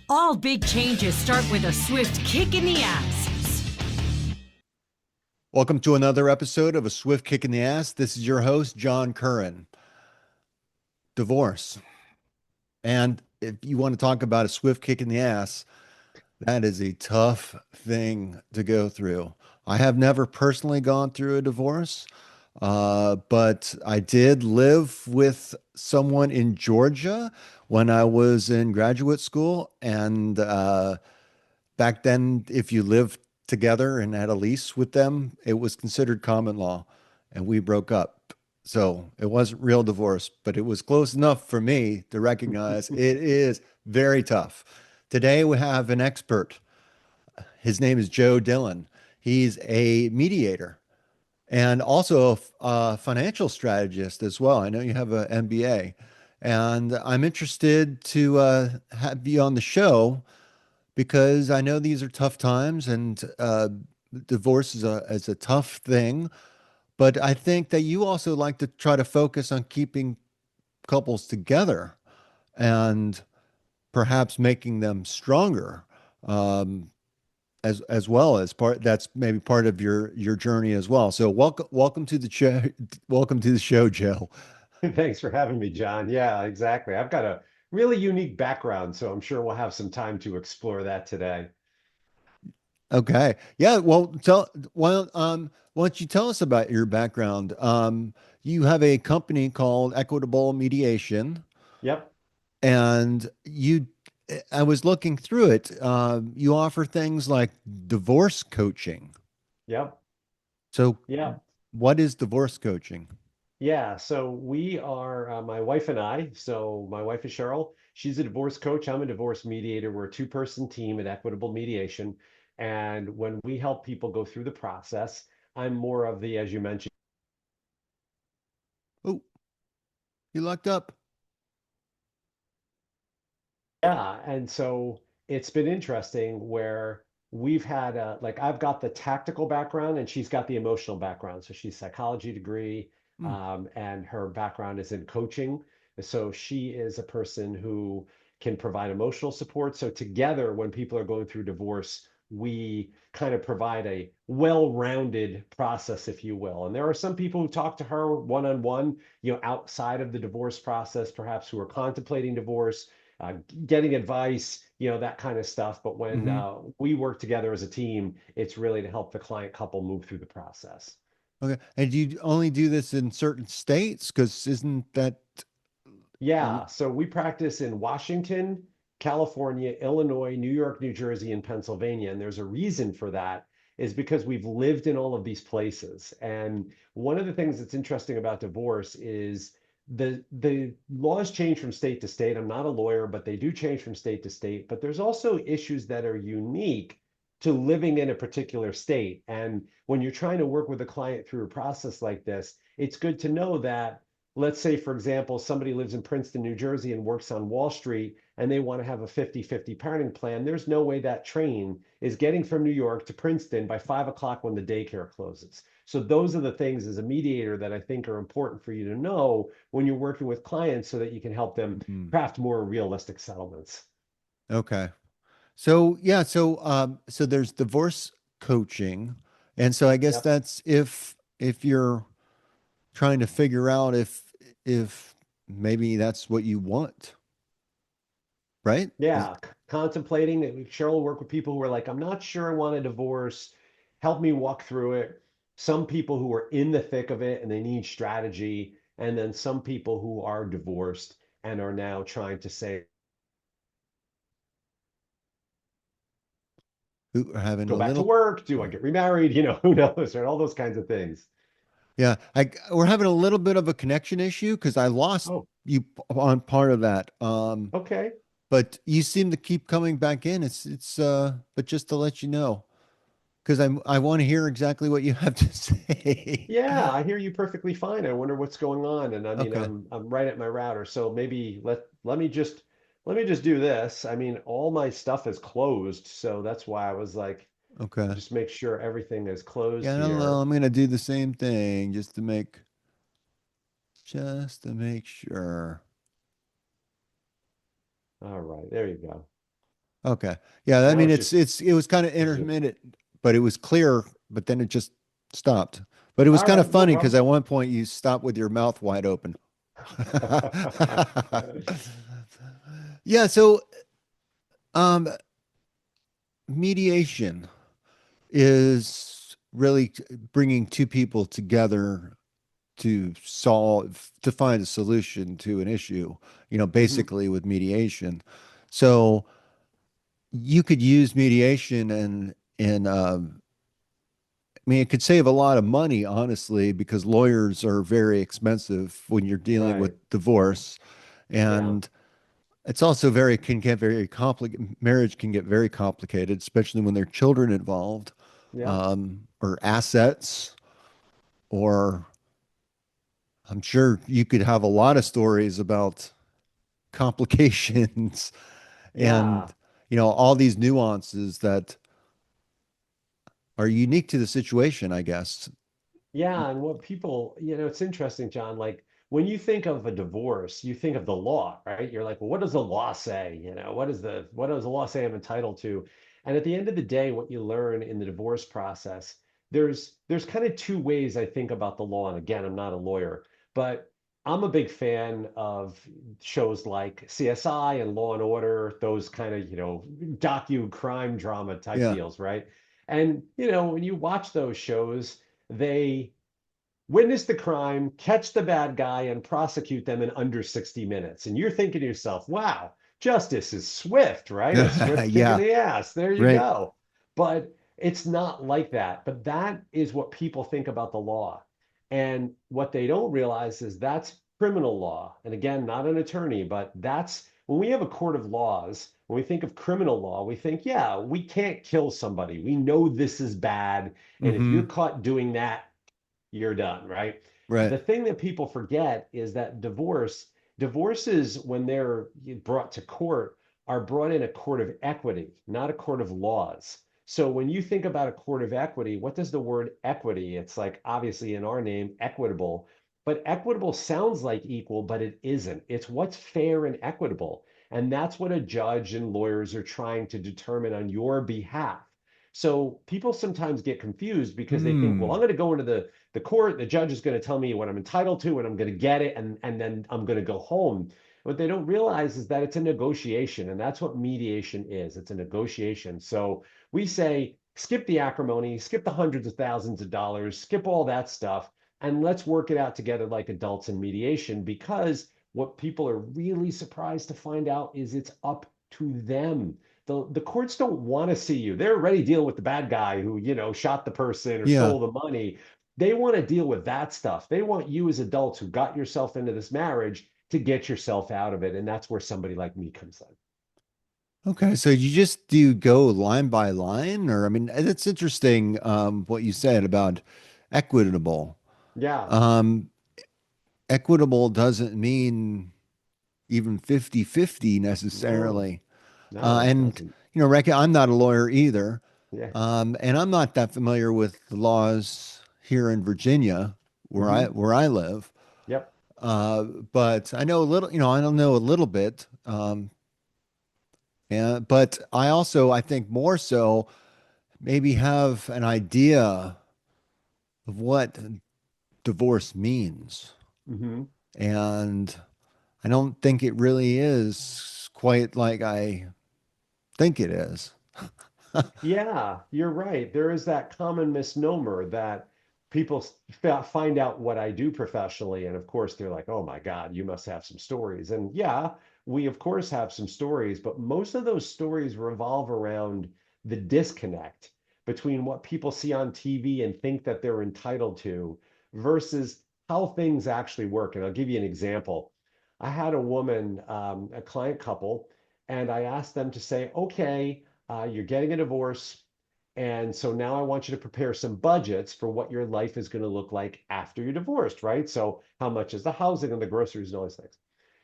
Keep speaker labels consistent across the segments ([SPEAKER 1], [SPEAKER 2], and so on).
[SPEAKER 1] All big changes start with a swift kick in the ass.
[SPEAKER 2] Welcome to another episode of A Swift Kick in the Ass. This is your host, John Curren. Divorce. And if you want to talk about a swift kick in the ass, that is a tough thing to go through. I have never personally gone through a divorce, but I did live with someone in Georgia when I was in graduate school. And back then, if you lived together and had a lease with them, it was considered common law, and we broke up. So it wasn't real divorce, but it was close enough for me to recognize it is very tough. Today, we have an expert. His name is Joe Dillon. He's a mediator and also a financial strategist as well. I know you have an MBA, and I'm interested to have you on the show because I know these are tough times and divorce is a tough thing. But I think that you also like to try to focus on keeping couples together and perhaps making them stronger, um, as well as part that's maybe part of your journey as well. So welcome to the show. Welcome to the show, Joe.
[SPEAKER 3] Thanks for having me, John. Yeah, exactly. I've got a really unique background, so I'm sure we'll have some time to explore that today.
[SPEAKER 2] Okay. Yeah. Why don't you tell us about your background? You have a company called Equitable Mediation,
[SPEAKER 3] Yep,
[SPEAKER 2] and I was looking through it. You offer things like divorce coaching.
[SPEAKER 3] yep,
[SPEAKER 2] So,
[SPEAKER 3] yeah,
[SPEAKER 2] what is divorce coaching?
[SPEAKER 3] yeah. So we are my wife and I. So my wife is Cheryl. She's a divorce coach. I'm a divorce mediator. We're a two-person team at Equitable Mediation. And when we help people go through the process, I'm more of the, as you mentioned.
[SPEAKER 2] Oh, you locked up.
[SPEAKER 3] Yeah, and so it's been interesting where we've had like I've got the tactical background and she's got the emotional background. So she's psychology degree,
[SPEAKER 2] Hmm.
[SPEAKER 3] and her background is in coaching. So she is a person who can provide emotional support. So together, when people are going through divorce, we kind of provide a well-rounded process, if you will. And there are some people who talk to her one-on-one, outside of the divorce process, perhaps who are contemplating divorce, uh, getting advice, that kind of stuff. But when
[SPEAKER 2] Hmm.
[SPEAKER 3] we work together as a team, it's really to help the client couple move through the process.
[SPEAKER 2] Okay. And do you only do this in certain states? Because isn't that
[SPEAKER 3] Yeah, so we practice in Washington, California, Illinois, New York, New Jersey, and Pennsylvania. And there's a reason for that is because we've lived in all of these places. And one of the things that's interesting about divorce is the laws change from state to state. I'm not a lawyer, but they do change from state to state. But there's also issues that are unique to living in a particular state. And when you're trying to work with a client through a process like this, it's good to know that, let's say, for example, somebody lives in Princeton, New Jersey and works on Wall Street and they want to have a 50-50 parenting plan. There's no way that train is getting from New York to Princeton by 5 o'clock when the daycare closes. So those are the things as a mediator that I think are important for you to know when you're working with clients so that you can help them
[SPEAKER 2] mm,
[SPEAKER 3] craft more realistic settlements.
[SPEAKER 2] okay? So yeah, so there's divorce coaching. And so I guess
[SPEAKER 3] Yep.
[SPEAKER 2] that's if you're trying to figure out if maybe that's what you want, right?
[SPEAKER 3] Yeah, contemplating. Cheryl will work with people who are like, I'm not sure I want a divorce. Help me walk through it. Some people who are in the thick of it and they need strategy. And then some people who are divorced and are now trying to say,
[SPEAKER 2] Who are having
[SPEAKER 3] go
[SPEAKER 2] a
[SPEAKER 3] back to
[SPEAKER 2] little,
[SPEAKER 3] work. Do I get remarried? Who knows, right? All those kinds of things.
[SPEAKER 2] yeah, we're having a little bit of a connection issue because I lost
[SPEAKER 3] Oh,
[SPEAKER 2] you on part of that.
[SPEAKER 3] okay.
[SPEAKER 2] But you seem to keep coming back in. But just to let you know, because I want to hear exactly what you have to say.
[SPEAKER 3] Yeah, I hear you perfectly fine. I wonder what's going on. And I mean,
[SPEAKER 2] Okay.
[SPEAKER 3] I'm right at my router, so maybe let me just do this. I mean, all my stuff is closed, so that's why I was like,
[SPEAKER 2] Okay.
[SPEAKER 3] just make sure everything is closed
[SPEAKER 2] Yeah, I don't know.
[SPEAKER 3] here.
[SPEAKER 2] I'm gonna do the same thing just to make sure.
[SPEAKER 3] All right, there you go.
[SPEAKER 2] Okay. Yeah, I
[SPEAKER 3] Now
[SPEAKER 2] mean
[SPEAKER 3] it's just
[SPEAKER 2] it was kind of
[SPEAKER 3] zoom.
[SPEAKER 2] intermittent, but it was clear, but then it just stopped. But it was
[SPEAKER 3] All
[SPEAKER 2] kind of
[SPEAKER 3] right, no
[SPEAKER 2] funny because
[SPEAKER 3] problem.
[SPEAKER 2] at one point you stopped with your mouth wide open. Yeah, so um mediation is really bringing two people together to solve to find a solution to an issue,
[SPEAKER 3] Hmm.
[SPEAKER 2] basically with mediation. So you could use mediation and I mean, it could save a lot of money, honestly, because lawyers are very expensive when you're dealing with
[SPEAKER 3] Right.
[SPEAKER 2] divorce.
[SPEAKER 3] Yeah.
[SPEAKER 2] And it's also can get very complicated. Marriage can get very complicated, especially when there are children involved,
[SPEAKER 3] Yeah.
[SPEAKER 2] or assets, or I'm sure you could have a lot of stories about complications and,
[SPEAKER 3] Yeah.
[SPEAKER 2] all these nuances that are unique to the situation, I guess.
[SPEAKER 3] Yeah, and what people, it's interesting, John, like when you think of a divorce, you think of the law, right? You're like, well, what does the law say? What does the law say I'm entitled to? And at the end of the day, what you learn in the divorce process, there's kind of two ways I think about the law. And again, I'm not a lawyer, but I'm a big fan of shows like CSI and Law and Order, those kind of, docu crime drama type
[SPEAKER 2] Yeah.
[SPEAKER 3] deals, right? And, when you watch those shows, they witness the crime, catch the bad guy, and prosecute them in under 60 minutes. And you're thinking to yourself, wow, justice is swift, right? A swift kick in
[SPEAKER 2] Yeah.
[SPEAKER 3] the ass. There you
[SPEAKER 2] Right.
[SPEAKER 3] go. But it's not like that. But that is what people think about the law. And what they don't realize is that's criminal law. And again, not an attorney, but that's when we have a court of laws, when we think of criminal law, we think, yeah, we can't kill somebody. We know this is bad. And if you're
[SPEAKER 2] Hmm.
[SPEAKER 3] caught doing that, you're done, right?
[SPEAKER 2] Right.
[SPEAKER 3] The thing that people forget is that divorces, when they're brought to court, are brought in a court of equity, not a court of laws. So when you think about a court of equity, what does the word equity? It's like obviously in our name, equitable, but equitable sounds like equal, but it isn't. It's what's fair and equitable. And that's what a judge and lawyers are trying to determine on your behalf. So people sometimes get confused because they think, well, I'm
[SPEAKER 2] Hmm.
[SPEAKER 3] going to go into the court, the judge is going to tell me what I'm entitled to, and I'm going to get it, and then I'm going to go home. What they don't realize is that it's a negotiation, and that's what mediation is. It's a negotiation. So we say, skip the acrimony, skip the hundreds of thousands of dollars, skip all that stuff, and let's work it out together like adults in mediation, because what people are really surprised to find out is it's up to them. The courts don't want to see you. They're already dealing with the bad guy who, shot the person or
[SPEAKER 2] Yeah.
[SPEAKER 3] stole the money. They want to deal with that stuff. They want you as adults who got yourself into this marriage to get yourself out of it. And that's where somebody like me comes in.
[SPEAKER 2] Okay. So you just do you go line by line, or I mean, it's interesting what you said about equitable.
[SPEAKER 3] Yeah.
[SPEAKER 2] Um, Equitable doesn't mean even 50-50
[SPEAKER 3] No,
[SPEAKER 2] necessarily.
[SPEAKER 3] no, it
[SPEAKER 2] And
[SPEAKER 3] doesn't.
[SPEAKER 2] I'm not a lawyer either.
[SPEAKER 3] Yeah.
[SPEAKER 2] And I'm not that familiar with the laws here in Virginia
[SPEAKER 3] Hmm.
[SPEAKER 2] where I live.
[SPEAKER 3] Yep.
[SPEAKER 2] But I know a little, I don't know a little bit. But I think more so maybe have an idea of what divorce means.
[SPEAKER 3] Hmm.
[SPEAKER 2] And I don't think it really is quite like I think it is.
[SPEAKER 3] Yeah, you're right. There is that common misnomer that people find out what I do professionally. And of course, they're like, oh my God, you must have some stories. And yeah, we of course have some stories, but most of those stories revolve around the disconnect between what people see on TV and think that they're entitled to versus how things actually work. And I'll give you an example. I had a woman, a client couple, and I asked them to say, okay, you're getting a divorce. And so now I want you to prepare some budgets for what your life is going to look like after you're divorced, right? So, how much is the housing and the groceries and all these things?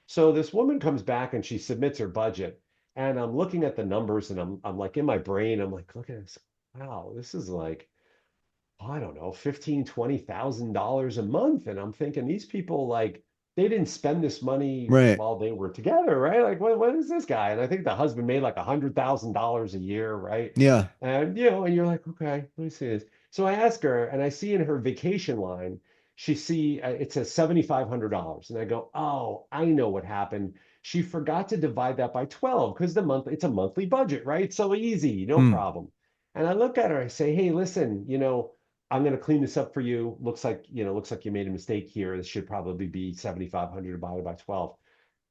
[SPEAKER 3] So, this woman comes back and she submits her budget. And I'm looking at the numbers and I'm like in my brain, I'm like, look at this. Wow, this is like, I don't know, 15, $20,000 a month. And I'm thinking these people like they didn't spend this money
[SPEAKER 2] Right.
[SPEAKER 3] while they were together, right? Like, what is this guy? And I think the husband made like $100,000 a year, right?
[SPEAKER 2] Yeah.
[SPEAKER 3] And and you're like, okay, let me see this. So I ask her, and I see in her vacation line, it says $7,500, and I go, oh, I know what happened. She forgot to divide that by 12 because it's a monthly budget, right? So easy, no
[SPEAKER 2] Hmm.
[SPEAKER 3] problem. And I look at her, I say, hey, listen, I'm going to clean this up for you. Looks like you made a mistake here. This should probably be 7,500 divided by 12.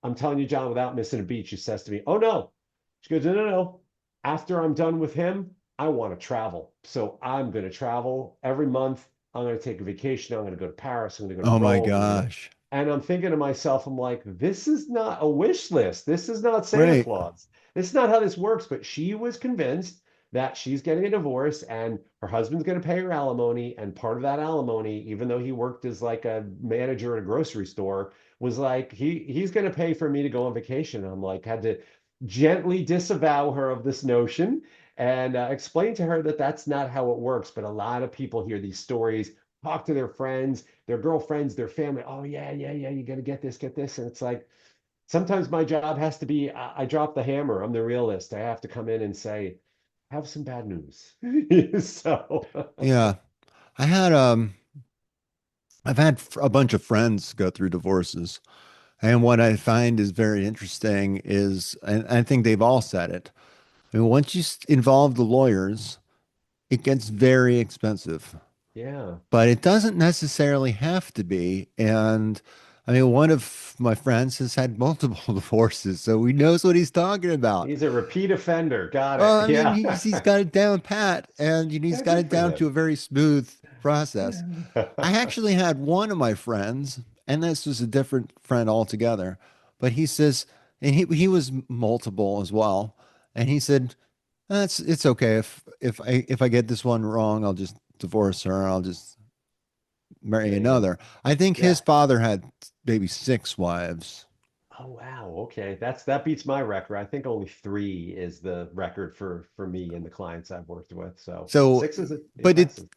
[SPEAKER 3] I'm telling you, John, without missing a beat, she says to me, oh no. She goes, no, no, no. After I'm done with him, I want to travel. So I'm going to travel every month. I'm going to take a vacation. I'm going to go to Paris. I'm going to go to
[SPEAKER 2] Oh my
[SPEAKER 3] Rome.
[SPEAKER 2] gosh.
[SPEAKER 3] And I'm thinking to myself, I'm like, this is not a wish list. This is not Santa
[SPEAKER 2] Right.
[SPEAKER 3] Claus. This is not how this works. But she was convinced that she's getting a divorce and her husband's going to pay her alimony. And part of that alimony, even though he worked as like a manager at a grocery store, was like, he's going to pay for me to go on vacation. And I'm like, had to gently disavow her of this notion and explain to her that that's not how it works. But a lot of people hear these stories, talk to their friends, their girlfriends, their family. Oh yeah, yeah, yeah. You got to get this. And it's like sometimes my job has to be I drop the hammer. I'm the realist. I have to come in and say, have some bad news. So
[SPEAKER 2] Yeah. I had I've had a bunch of friends go through divorces. And what I find is very interesting is, and I think they've all said it. I mean, once you involve the lawyers, it gets very expensive,
[SPEAKER 3] yeah,
[SPEAKER 2] but it doesn't necessarily have to be. And I mean, one of my friends has had multiple divorces, so he knows what he's talking about.
[SPEAKER 3] he's a repeat offender. Got
[SPEAKER 2] Well,
[SPEAKER 3] it.
[SPEAKER 2] I mean,
[SPEAKER 3] Yeah.
[SPEAKER 2] he's got it down pat, and he's
[SPEAKER 3] Yeah,
[SPEAKER 2] got
[SPEAKER 3] good
[SPEAKER 2] it
[SPEAKER 3] for
[SPEAKER 2] down to
[SPEAKER 3] him.
[SPEAKER 2] a very smooth process. I actually had one of my friends, and this was a different friend altogether, but he says, and he was multiple as well, and he said, it's okay if I get this one wrong, I'll just divorce her, I'll just marry
[SPEAKER 3] There you go.
[SPEAKER 2] another. I think his
[SPEAKER 3] Yeah.
[SPEAKER 2] father had maybe six wives.
[SPEAKER 3] Oh wow. Okay. That beats my record. I think only three is the record for me and the clients I've worked with. So
[SPEAKER 2] So,
[SPEAKER 3] six is
[SPEAKER 2] but
[SPEAKER 3] impressive.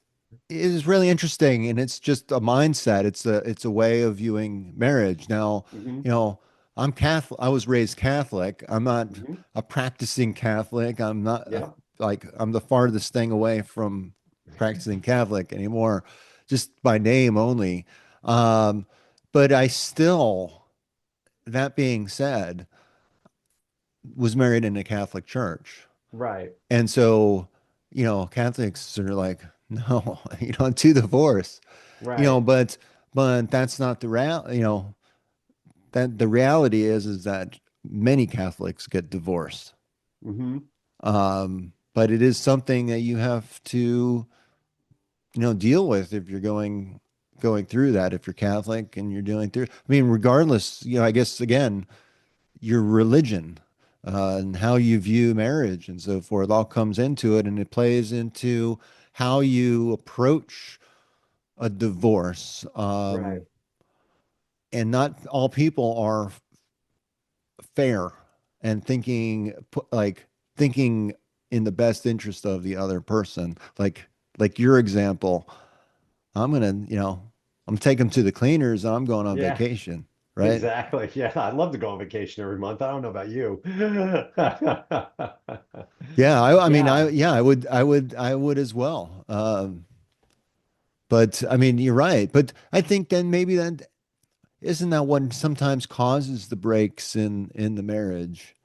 [SPEAKER 2] it is really interesting, and it's just a mindset. It's a way of viewing marriage. Now,
[SPEAKER 3] Hmm.
[SPEAKER 2] you know, I'm Catholic. I was raised Catholic. I'm not
[SPEAKER 3] Hmm.
[SPEAKER 2] a practicing Catholic. I'm not
[SPEAKER 3] Yeah.
[SPEAKER 2] like I'm the farthest thing away from practicing Catholic anymore, just by name only. Um, but I still, that being said, was married in a Catholic church.
[SPEAKER 3] Right.
[SPEAKER 2] And so, Catholics are like, no, you don't do divorce,
[SPEAKER 3] Right.
[SPEAKER 2] but that's not the that the reality is that many Catholics get divorced.
[SPEAKER 3] Hmm.
[SPEAKER 2] But it is something that you have to, deal with if you're going through that, if you're Catholic and you're dealing through, I mean, regardless, I guess again, your religion and how you view marriage and so forth all comes into it, and it plays into how you approach a divorce.
[SPEAKER 3] Right.
[SPEAKER 2] And not all people are fair and thinking in the best interest of the other person. Like your example, I'm gonna, I'm taking them to the cleaners. I'm going on
[SPEAKER 3] Yeah.
[SPEAKER 2] vacation, right?
[SPEAKER 3] Exactly. Yeah. I'd love to go on vacation every month. I don't know about you.
[SPEAKER 2] Yeah, I mean,
[SPEAKER 3] Yeah.
[SPEAKER 2] I would as well. But I mean, you're right. But I think then maybe that isn't that what sometimes causes the breaks in the marriage.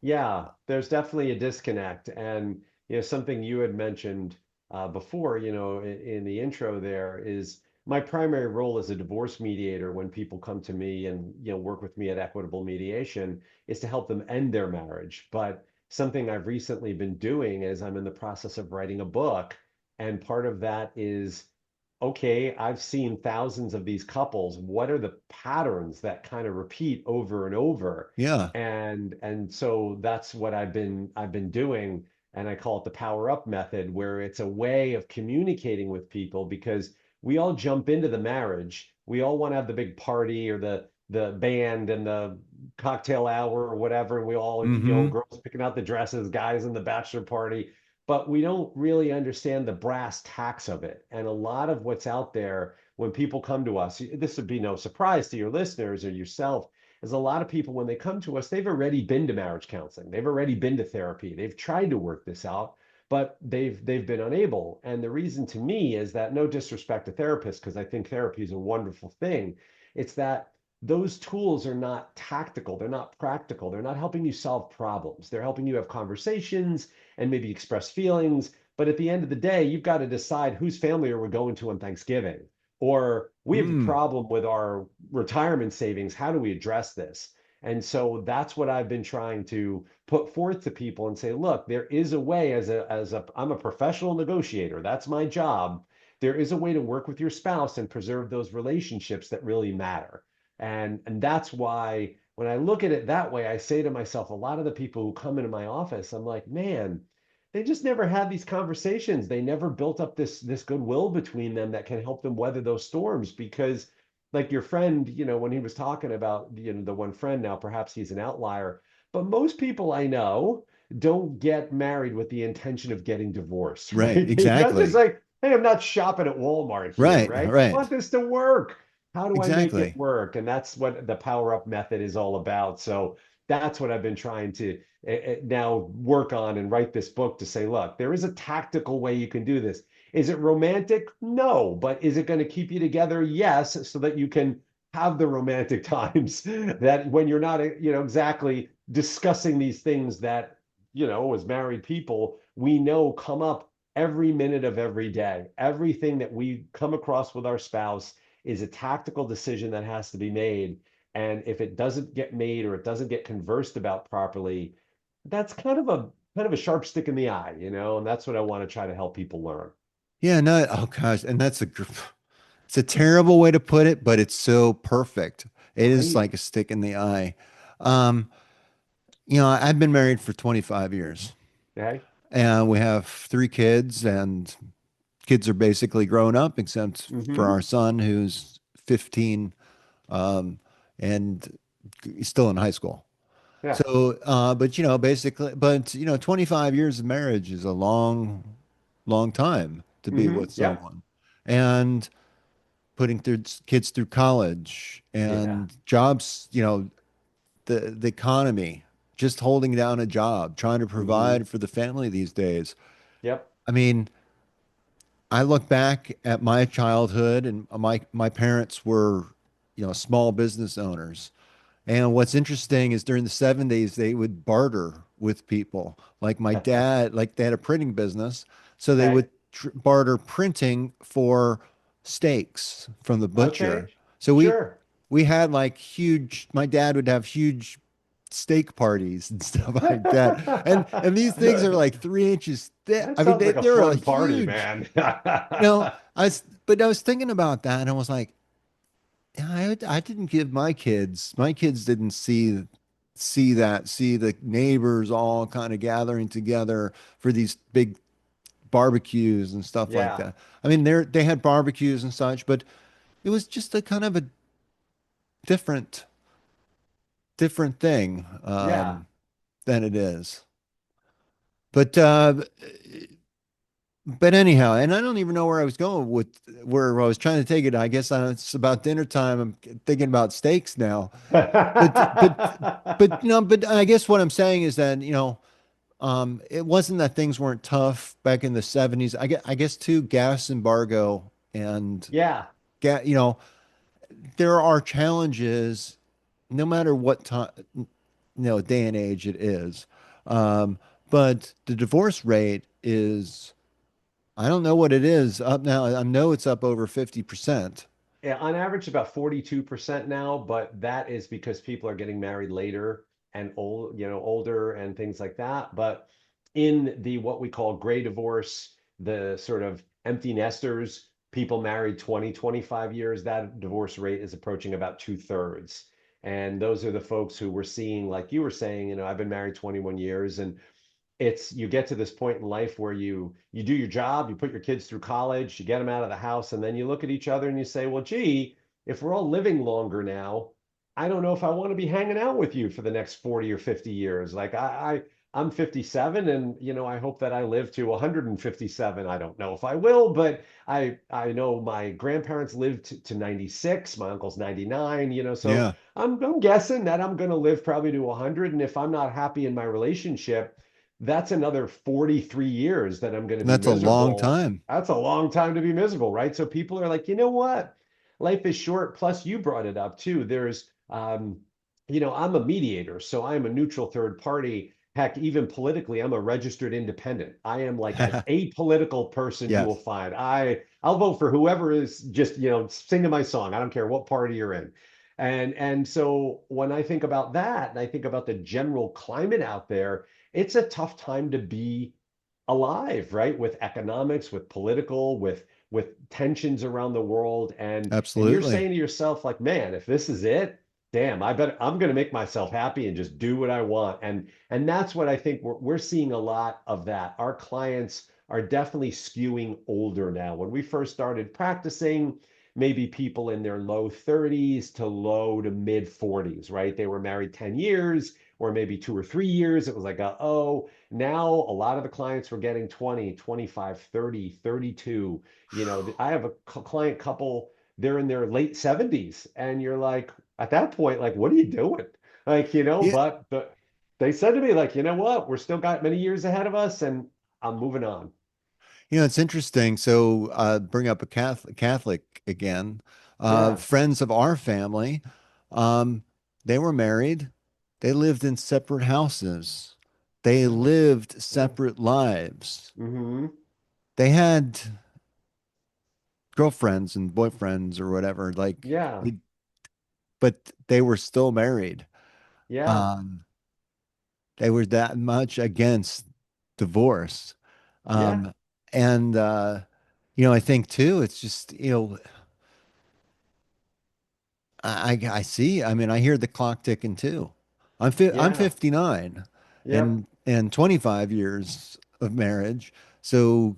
[SPEAKER 3] Yeah, there's definitely a disconnect. And, something you had mentioned before, in the intro there is my primary role as a divorce mediator when people come to me and, work with me at Equitable Mediation is to help them end their marriage. But something I've recently been doing is I'm in the process of writing a book. And part of that is, okay, I've seen thousands of these couples. What are the patterns that kind of repeat over and over?
[SPEAKER 2] Yeah.
[SPEAKER 3] And so that's what I've been doing, and I call it the power up method, where it's a way of communicating with people because we all jump into the marriage. We all want to have the big party or the band and the cocktail hour or whatever, and we all,
[SPEAKER 2] Mm-hmm.
[SPEAKER 3] girls picking out the dresses, guys in the bachelor party, but we don't really understand the brass tacks of it. And a lot of what's out there, when people come to us, this would be no surprise to your listeners or yourself, is a lot of people, when they come to us, they've already been to marriage counseling, they've already been to therapy, they've tried to work this out, but they've been unable. And the reason to me is that, no disrespect to therapists, because I think therapy is a wonderful thing, it's that those tools are not tactical, they're not practical, they're not helping you solve problems. They're helping you have conversations and maybe express feelings. But at the end of the day, you've got to decide whose family are we going to on Thanksgiving? Or we have a
[SPEAKER 2] Mm,
[SPEAKER 3] problem with our retirement savings. How do we address this? And so that's what I've been trying to put forth to people and say, look, there is a way, I'm a professional negotiator. That's my job. There is a way to work with your spouse and preserve those relationships that really matter. And that's why when I look at it that way, I say to myself, a lot of the people who come into my office, I'm like, man, they just never had these conversations. They never built up this goodwill between them that can help them weather those storms. Because, like your friend, when he was talking about, the one friend, now perhaps he's an outlier, but most people I know don't get married with the intention of getting divorced,
[SPEAKER 2] right.
[SPEAKER 3] right? They're not just
[SPEAKER 2] Exactly.
[SPEAKER 3] like, hey, I'm not shopping at Walmart here,
[SPEAKER 2] Right.
[SPEAKER 3] right? I
[SPEAKER 2] Right.
[SPEAKER 3] want this to work. How do I make it
[SPEAKER 2] Exactly.
[SPEAKER 3] work? And that's what the power up method is all about. So that's what I've been trying to now work on and write this book to say, look, there is a tactical way you can do this. Is it romantic? No. But is it going to keep you together? Yes, so that you can have the romantic times that when you're not, exactly discussing these things that, as married people, we know come up every minute of every day. Everything that we come across with our spouse is a tactical decision that has to be made. And if it doesn't get made or it doesn't get conversed about properly, that's kind of a sharp stick in the eye, and that's what I want to try to help people learn.
[SPEAKER 2] Yeah, no, oh gosh, and it's a terrible way to put it, but it's so perfect. It is
[SPEAKER 3] Right.
[SPEAKER 2] like a stick in the eye. Um, I've been married for 25 years,
[SPEAKER 3] Okay.
[SPEAKER 2] and we have three kids, and kids are basically grown up, except for
[SPEAKER 3] Mm-hmm.
[SPEAKER 2] our son who's 15, um, and he's still in high school.
[SPEAKER 3] Yeah.
[SPEAKER 2] So, but basically, 25 years of marriage is a long, long time to be
[SPEAKER 3] Mm-hmm.
[SPEAKER 2] with
[SPEAKER 3] Yep.
[SPEAKER 2] someone. And putting through kids through college
[SPEAKER 3] Yeah.
[SPEAKER 2] and jobs, the economy, just holding down a job, trying to
[SPEAKER 3] Mm-hmm.
[SPEAKER 2] provide for the family these days.
[SPEAKER 3] Yep.
[SPEAKER 2] I mean, I look back at my childhood and my parents were, small business owners. And what's interesting is during the 70s, they would barter with people. Like my dad, like they had a printing business. So they
[SPEAKER 3] Okay.
[SPEAKER 2] would barter printing for steaks from the
[SPEAKER 3] Okay.
[SPEAKER 2] butcher. So
[SPEAKER 3] Sure.
[SPEAKER 2] we had like huge, my dad would have huge steak parties and stuff like that. And these things are like 3 inches thick.
[SPEAKER 3] That
[SPEAKER 2] I mean,
[SPEAKER 3] sounds like a
[SPEAKER 2] they were
[SPEAKER 3] fun
[SPEAKER 2] like
[SPEAKER 3] party,
[SPEAKER 2] huge.
[SPEAKER 3] man.
[SPEAKER 2] But I was thinking about that and I was like, I didn't give my kids didn't see the neighbors all kind of gathering together for these big barbecues and stuff like
[SPEAKER 3] Yeah.
[SPEAKER 2] that. I mean, they had barbecues and such, but it was just a kind of a different different thing
[SPEAKER 3] Yeah.
[SPEAKER 2] than it is. But anyhow, and I don't even know where I was going with where I was trying to take it. I guess it's about dinner time. I'm thinking about steaks now. But but but I guess what I'm saying is that, it wasn't that things weren't tough back in the 70s. I guess too, gas embargo and
[SPEAKER 3] Yeah.
[SPEAKER 2] there are challenges no matter what time, day and age it is. Um, but the divorce rate is, I don't know what it is up now. I know it's up over 50%.
[SPEAKER 3] Yeah, on average, about 42% now, but that is because people are getting married later and older and things like that. But in the what we call gray divorce, the sort of empty nesters, people married 20, 25 years, that divorce rate is approaching about two-thirds. And those are the folks who we're seeing, like you were saying, I've been married 21 years, and it's you get to this point in life where you do your job, you put your kids through college, you get them out of the house, and then you look at each other and you say, well, gee, if we're all living longer now, I don't know if I want to be hanging out with you for the next 40 or 50 years. Like I'm 57, and I hope that I live to 157. I don't know if I will, but I know my grandparents lived to 96. My uncle's 99, so
[SPEAKER 2] Yeah.
[SPEAKER 3] I'm guessing that I'm going to live probably to 100. And if I'm not happy in my relationship, that's another 43 years that I'm going to be
[SPEAKER 2] That's a long
[SPEAKER 3] miserable.
[SPEAKER 2] time.
[SPEAKER 3] That's a long time to be miserable, right? So people are like, you know what? Life is short. Plus, you brought it up too. I'm a mediator, so I'm a neutral third party. Heck, even politically, I'm a registered independent. I am like as apolitical person you will
[SPEAKER 2] Yes.
[SPEAKER 3] find. I'll vote for whoever is just, singing my song. I don't care what party you're in. And so when I think about that, and I think about the general climate out there, it's a tough time to be alive, right? With economics, with political, with tensions around the world. And you're
[SPEAKER 2] Absolutely.
[SPEAKER 3] saying to yourself, like, man, if this is it, damn, I bet I'm gonna make myself happy and just do what I want. And that's what I think we're seeing a lot of that. Our clients are definitely skewing older now. When we first started practicing, maybe people in their low 30s to low to mid 40s, right? They were married 10 years or maybe 2 or 3 years. It was like, oh, now a lot of the clients were getting 20, 25, 30, 32. I have a client couple, they're in their late 70s, and you're like, at that point, like, what are you doing? Like,
[SPEAKER 2] Yeah.
[SPEAKER 3] but they said to me, like, you know what? We're still got many years ahead of us, and I'm moving on.
[SPEAKER 2] It's interesting. So, bring up a Catholic again.
[SPEAKER 3] Yeah.
[SPEAKER 2] Friends of our family, um, they were married. They lived in separate houses. They
[SPEAKER 3] Yeah.
[SPEAKER 2] lived
[SPEAKER 3] Yeah.
[SPEAKER 2] separate lives.
[SPEAKER 3] Hmm.
[SPEAKER 2] They had girlfriends and boyfriends or whatever, like,
[SPEAKER 3] Yeah.
[SPEAKER 2] but they were still married.
[SPEAKER 3] Yeah.
[SPEAKER 2] Um, they were that much against divorce.
[SPEAKER 3] Yeah.
[SPEAKER 2] Um, and I think too, it's just, I see. I mean, I hear the clock ticking too. I'm
[SPEAKER 3] Yeah.
[SPEAKER 2] 59
[SPEAKER 3] Yep.
[SPEAKER 2] and 25 years of marriage. So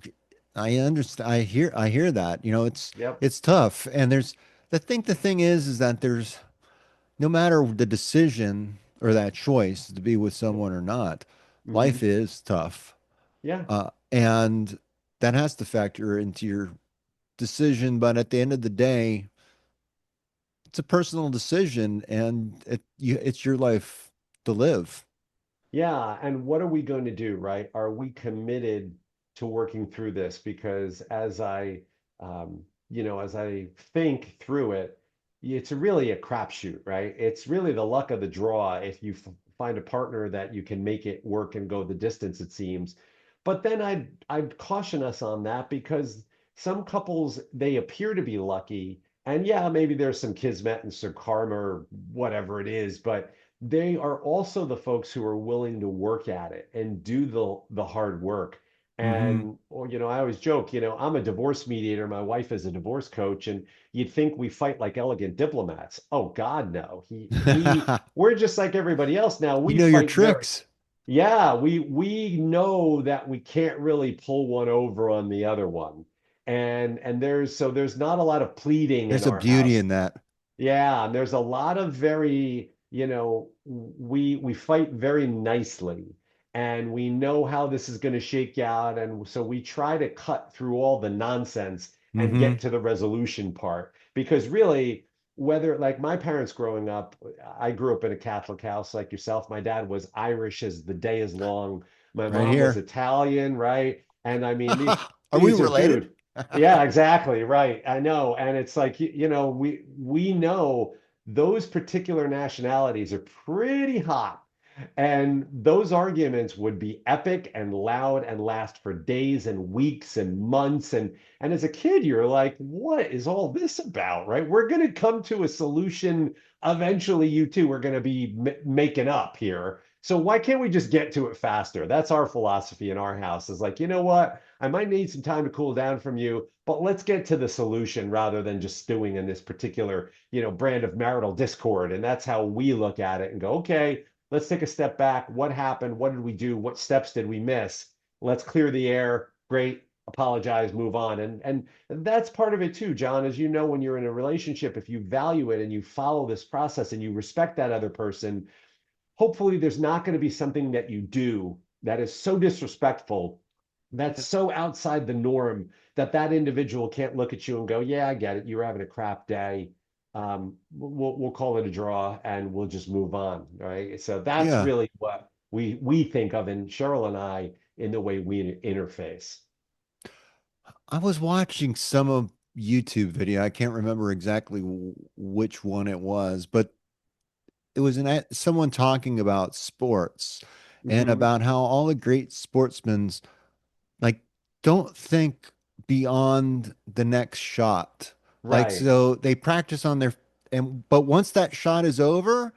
[SPEAKER 2] I understand. I hear that.
[SPEAKER 3] Yep.
[SPEAKER 2] It's tough. And the thing is that there's no matter the decision or that choice to be with someone or not, life
[SPEAKER 3] Hmm.
[SPEAKER 2] is tough.
[SPEAKER 3] Yeah.
[SPEAKER 2] And that has to factor into your decision. But at the end of the day, it's a personal decision and it's your life to live.
[SPEAKER 3] Yeah, and what are we going to do, right? Are we committed to working through this? Because as I think through it, it's really a crapshoot, right? It's really the luck of the draw if you find a partner that you can make it work and go the distance, it seems. But then I'd caution us on that because some couples, they appear to be lucky, and yeah, maybe there's some kismet and some karma or whatever it is, but they are also the folks who are willing to work at it and do the hard work.
[SPEAKER 2] Hmm.
[SPEAKER 3] And or, I always joke, I'm a divorce mediator, my wife is a divorce coach, and you'd think we fight like elegant diplomats. Oh God, no. We're just like everybody else now.
[SPEAKER 2] You
[SPEAKER 3] We
[SPEAKER 2] know your
[SPEAKER 3] fight very,
[SPEAKER 2] tricks.
[SPEAKER 3] yeah, we know that we can't really pull one over on the other one. And there's not a lot of pleading in
[SPEAKER 2] There's a
[SPEAKER 3] our
[SPEAKER 2] beauty
[SPEAKER 3] house.
[SPEAKER 2] in that.
[SPEAKER 3] Yeah, and there's a lot of very, we fight very nicely, and we know how this is going to shake out, and so we try to cut through all the nonsense and
[SPEAKER 2] Hmm.
[SPEAKER 3] get to the resolution part. Because really, whether like my parents growing up, I grew up in a Catholic house like yourself. My dad was Irish as the day is long. My
[SPEAKER 2] Right
[SPEAKER 3] mom was
[SPEAKER 2] here.
[SPEAKER 3] Italian, right? And I mean,
[SPEAKER 2] Are we
[SPEAKER 3] these are,
[SPEAKER 2] related?
[SPEAKER 3] dude. Yeah, exactly. Right. I know. And it's like, we know those particular nationalities are pretty hot. And those arguments would be epic and loud and last for days and weeks and months. And as a kid, you're like, what is all this about? Right? We're going to come to a solution eventually. You two are going to be making up here. So why can't we just get to it faster? That's our philosophy in our house is like, you know what? I might need some time to cool down from you, but let's get to the solution rather than just stewing in this particular, brand of marital discord. And that's how we look at it and go, okay, let's take a step back. What happened? What did we do? What steps did we miss? Let's clear the air. Great. Apologize, move on. And that's part of it too, John. As you know, when you're in a relationship, if you value it and you follow this process and you respect that other person, hopefully there's not going to be something that you do that is so disrespectful, that's so outside the norm that that individual can't look at you and go, "Yeah, I get it. You're having a crap day. We'll call it a draw and we'll just move on." Right. So that's
[SPEAKER 2] Yeah.
[SPEAKER 3] really what we think of in Cheryl and I in the way we interface.
[SPEAKER 2] I was watching some of YouTube video. I can't remember exactly which one it was, but it was someone talking about sports and
[SPEAKER 3] Hmm.
[SPEAKER 2] about how all the great sportsmen like don't think beyond the next shot. Like
[SPEAKER 3] Right.
[SPEAKER 2] so they practice on their and but once that shot is over,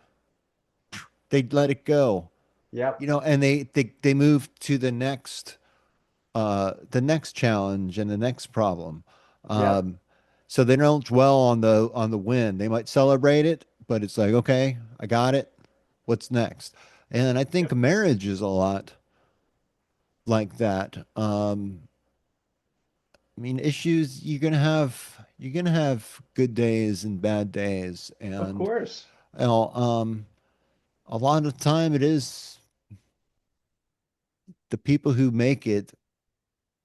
[SPEAKER 2] they let it go.
[SPEAKER 3] Yep.
[SPEAKER 2] And they move to the next challenge and the next problem.
[SPEAKER 3] Yep.
[SPEAKER 2] Um, so they don't dwell on the win. They might celebrate it, but it's like, okay, I got it. What's next? And I think
[SPEAKER 3] Yep.
[SPEAKER 2] marriage is a lot like that. I mean, issues you're gonna have good days and bad days,
[SPEAKER 3] Of
[SPEAKER 2] and
[SPEAKER 3] course.
[SPEAKER 2] you know, a lot of the time it is the people who make it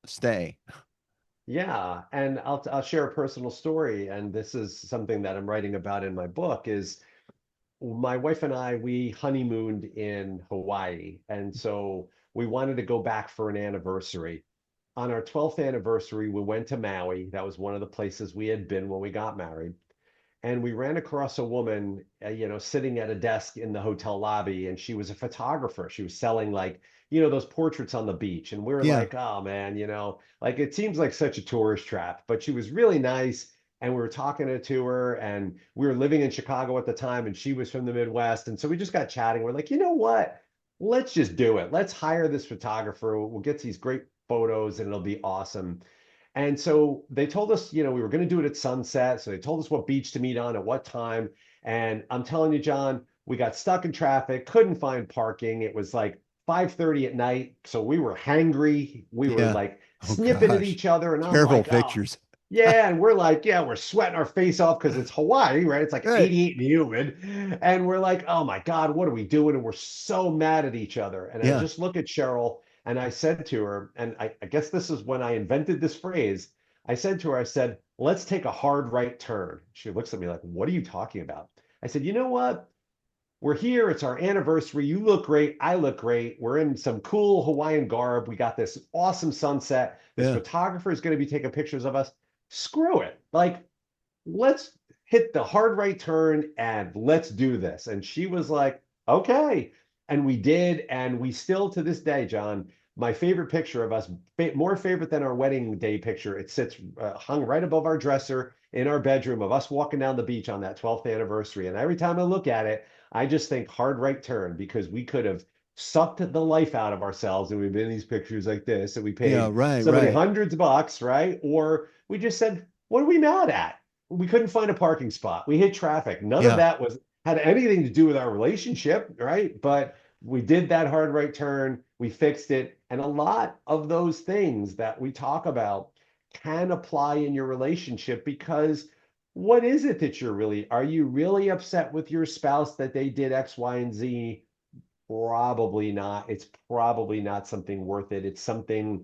[SPEAKER 2] stay.
[SPEAKER 3] Yeah, and I'll share a personal story, and this is something that I'm writing about in my book. Is my wife and I, we honeymooned in Hawaii, and so we wanted to go back for an anniversary. On our 12th anniversary, we went to Maui. That was one of the places we had been when we got married. And we ran across a woman, sitting at a desk in the hotel lobby, and she was a photographer. She was selling like, those portraits on the beach. And we were
[SPEAKER 2] Yeah,
[SPEAKER 3] like, oh man, like it seems like such a tourist trap, but she was really nice. And we were talking to her, and we were living in Chicago at the time, and she was from the Midwest. And so we just got chatting. We're like, you know what? Let's just do it. Let's hire this photographer. We'll get these great photos, and it'll be awesome. And so they told us, we were going to do it at sunset. So they told us what beach to meet on at what time. And I'm telling you, John, we got stuck in traffic, couldn't find parking. It was like 5:30 at night. So we were hangry. We were
[SPEAKER 2] yeah.
[SPEAKER 3] like
[SPEAKER 2] Oh
[SPEAKER 3] snipping at
[SPEAKER 2] gosh,
[SPEAKER 3] each other. And I'm
[SPEAKER 2] terrible
[SPEAKER 3] like, oh,
[SPEAKER 2] pictures.
[SPEAKER 3] yeah. And we're like, yeah, we're sweating our face off because it's Hawaii, right? It's like
[SPEAKER 2] Right.
[SPEAKER 3] 88 and humid. And we're like, oh my God, what are we doing? And we're so mad at each other. And I
[SPEAKER 2] Yeah.
[SPEAKER 3] just look at Cheryl and I said to her, and I guess this is when I invented this phrase. I said to her, I said, let's take a hard right turn. She looks at me like, what are you talking about? I said, you know what? We're here. It's our anniversary. You look great. I look great. We're in some cool Hawaiian garb. We got this awesome sunset. This
[SPEAKER 2] Yeah.
[SPEAKER 3] photographer is going to be taking pictures of us. Screw it. Like, let's hit the hard right turn and let's do this. And she was like, okay. And we did. And we still, to this day, John, my favorite picture of us, more favorite than our wedding day picture, it sits hung right above our dresser in our bedroom of us walking down the beach on that 12th anniversary. And every time I look at it, I just think hard right turn because we could have sucked the life out of ourselves and we've been in these pictures like this and we
[SPEAKER 2] Yeah.
[SPEAKER 3] paid
[SPEAKER 2] Right.
[SPEAKER 3] somebody
[SPEAKER 2] Right.
[SPEAKER 3] hundreds of bucks, right? Or we just said, what are we mad at? We couldn't find a parking spot. We hit traffic. None of
[SPEAKER 2] Yeah.
[SPEAKER 3] that was had anything to do with our relationship, right? But we did that hard right turn. We fixed it. And a lot of those things that we talk about can apply in your relationship because what is it that are you really upset with your spouse that they did X, Y, and Z? Probably not. It's probably not something worth it. It's something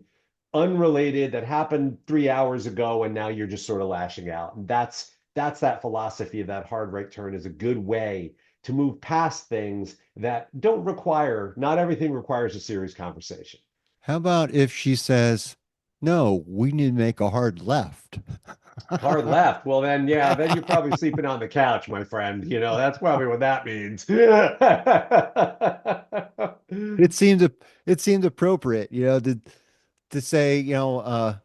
[SPEAKER 3] unrelated that happened 3 hours ago, and now you're just sort of lashing out. And that's that philosophy of that hard right turn is a good way to move past things that don't require, not everything requires a serious conversation.
[SPEAKER 2] How about if she says, "No, we need to make a hard left."
[SPEAKER 3] Hard left. Well, then, yeah, then you're probably sleeping on the couch, my friend. That's probably what that means.
[SPEAKER 2] It seemed it seemed appropriate, to say, your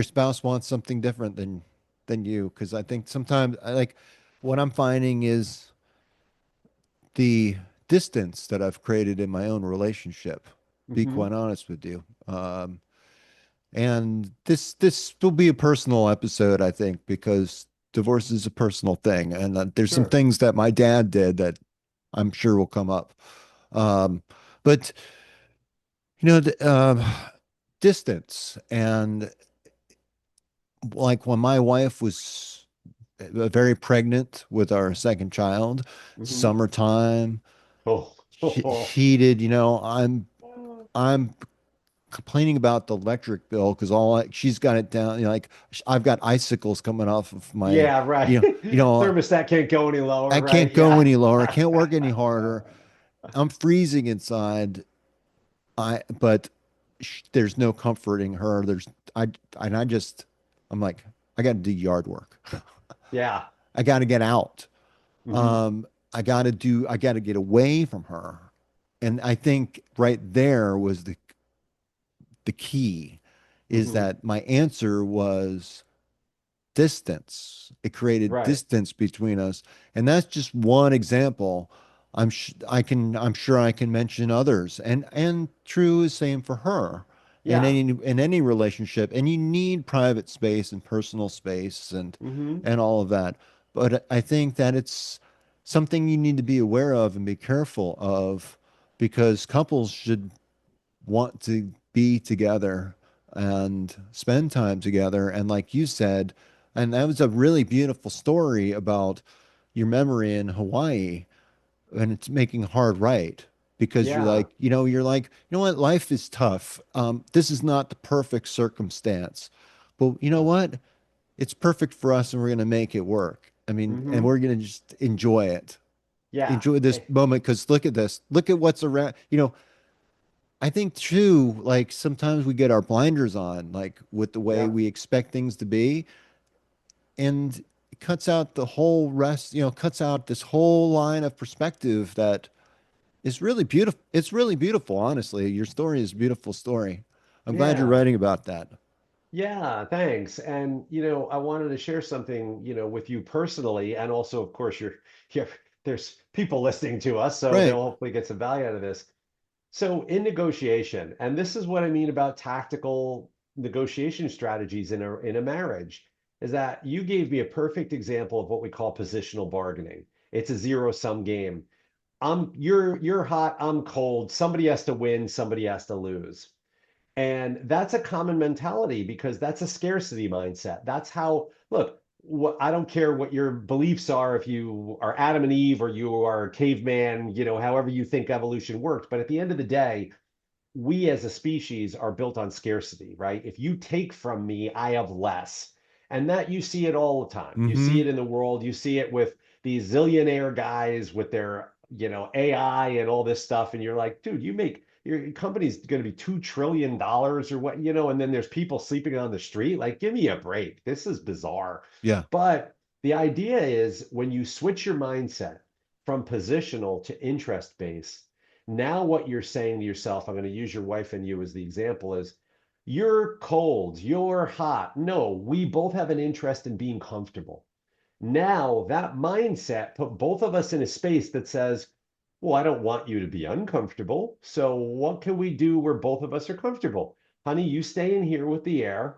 [SPEAKER 2] spouse wants something different than you, because I think sometimes I like what I'm finding is the distance that I've created in my own relationship, be
[SPEAKER 3] Mhm.
[SPEAKER 2] quite honest with you. And this will be a personal episode, I think, because divorce is a personal thing, and there's some
[SPEAKER 3] Sure.
[SPEAKER 2] things that my dad did that I'm sure will come up. Um, but distance and like when my wife was very pregnant with our second child,
[SPEAKER 3] Mhm.
[SPEAKER 2] summertime,
[SPEAKER 3] Oh.
[SPEAKER 2] heated. I'm complaining about the electric bill because she's got it down. Like I've got icicles coming off of my,
[SPEAKER 3] Yeah, right.
[SPEAKER 2] you know,
[SPEAKER 3] Thermostat can't go any lower,
[SPEAKER 2] I
[SPEAKER 3] right?
[SPEAKER 2] can't go
[SPEAKER 3] Yeah.
[SPEAKER 2] any lower. I can't work any harder. I'm freezing inside. But there's no comforting her. I, and I just, I'm like, I got to do yard work.
[SPEAKER 3] Yeah.
[SPEAKER 2] I got to get out.
[SPEAKER 3] Hmm.
[SPEAKER 2] I got to get away from her. And I think right there was the key is
[SPEAKER 3] Hmm.
[SPEAKER 2] that my answer was distance. It created
[SPEAKER 3] Right.
[SPEAKER 2] distance between us, and that's just one example. I'm sure I can mention others, and true is same for her.
[SPEAKER 3] Yeah.
[SPEAKER 2] In any relationship, and you need private space and personal space
[SPEAKER 3] Hmm.
[SPEAKER 2] and all of that. But I think that it's something you need to be aware of and be careful of because couples should want to be together and spend time together. And like you said, and that was a really beautiful story about your memory in Hawaii and it's making hard right because
[SPEAKER 3] Yeah.
[SPEAKER 2] you're like, you know what, life is tough. This is not the perfect circumstance, but you know what? It's perfect for us and we're going to make it work. I mean, and
[SPEAKER 3] Hmm.
[SPEAKER 2] we're going to just enjoy it.
[SPEAKER 3] Yeah.
[SPEAKER 2] Enjoy this
[SPEAKER 3] Eh,
[SPEAKER 2] moment because look at this. Look at what's around. I think too, like sometimes we get our blinders on, like with the way
[SPEAKER 3] yeah.
[SPEAKER 2] we expect things to be, and it cuts out the whole rest, cuts out this whole line of perspective that is really beautiful. It's really beautiful, honestly. Your story is a beautiful story. I'm glad you're
[SPEAKER 3] Yeah.
[SPEAKER 2] writing about that.
[SPEAKER 3] Yeah, thanks. And I wanted to share something, with you personally, and also, of course, you're there's people listening to us, so
[SPEAKER 2] Right.
[SPEAKER 3] they'll hopefully get some value out of this. So in negotiation, and this is what I mean about tactical negotiation strategies in a marriage, is that you gave me a perfect example of what we call positional bargaining. It's a zero sum game. You're hot, I'm cold. Somebody has to win, somebody has to lose. And that's a common mentality because that's a scarcity mindset. That's how, look, I don't care what your beliefs are, if you are Adam and Eve or you are caveman, however you think evolution worked. But at the end of the day, we as a species are built on scarcity, right? If you take from me, I have less. And that you see it all the time. You see
[SPEAKER 2] Mm-hmm.
[SPEAKER 3] it in the world. You see it with these zillionaire guys with their, AI and all this stuff. And you're like, dude, your company's going to be $2 trillion or what, and then there's people sleeping on the street. Like, give me a break. This is bizarre.
[SPEAKER 2] Yeah.
[SPEAKER 3] But the idea is when you switch your mindset from positional to interest based, now, what you're saying to yourself, I'm going to use your wife and you as the example, is you're cold, you're hot. No, we both have an interest in being comfortable. Now, that mindset put both of us in a space that says, well, I don't want you to be uncomfortable. So, what can we do where both of us are comfortable? Honey, you stay in here with the air.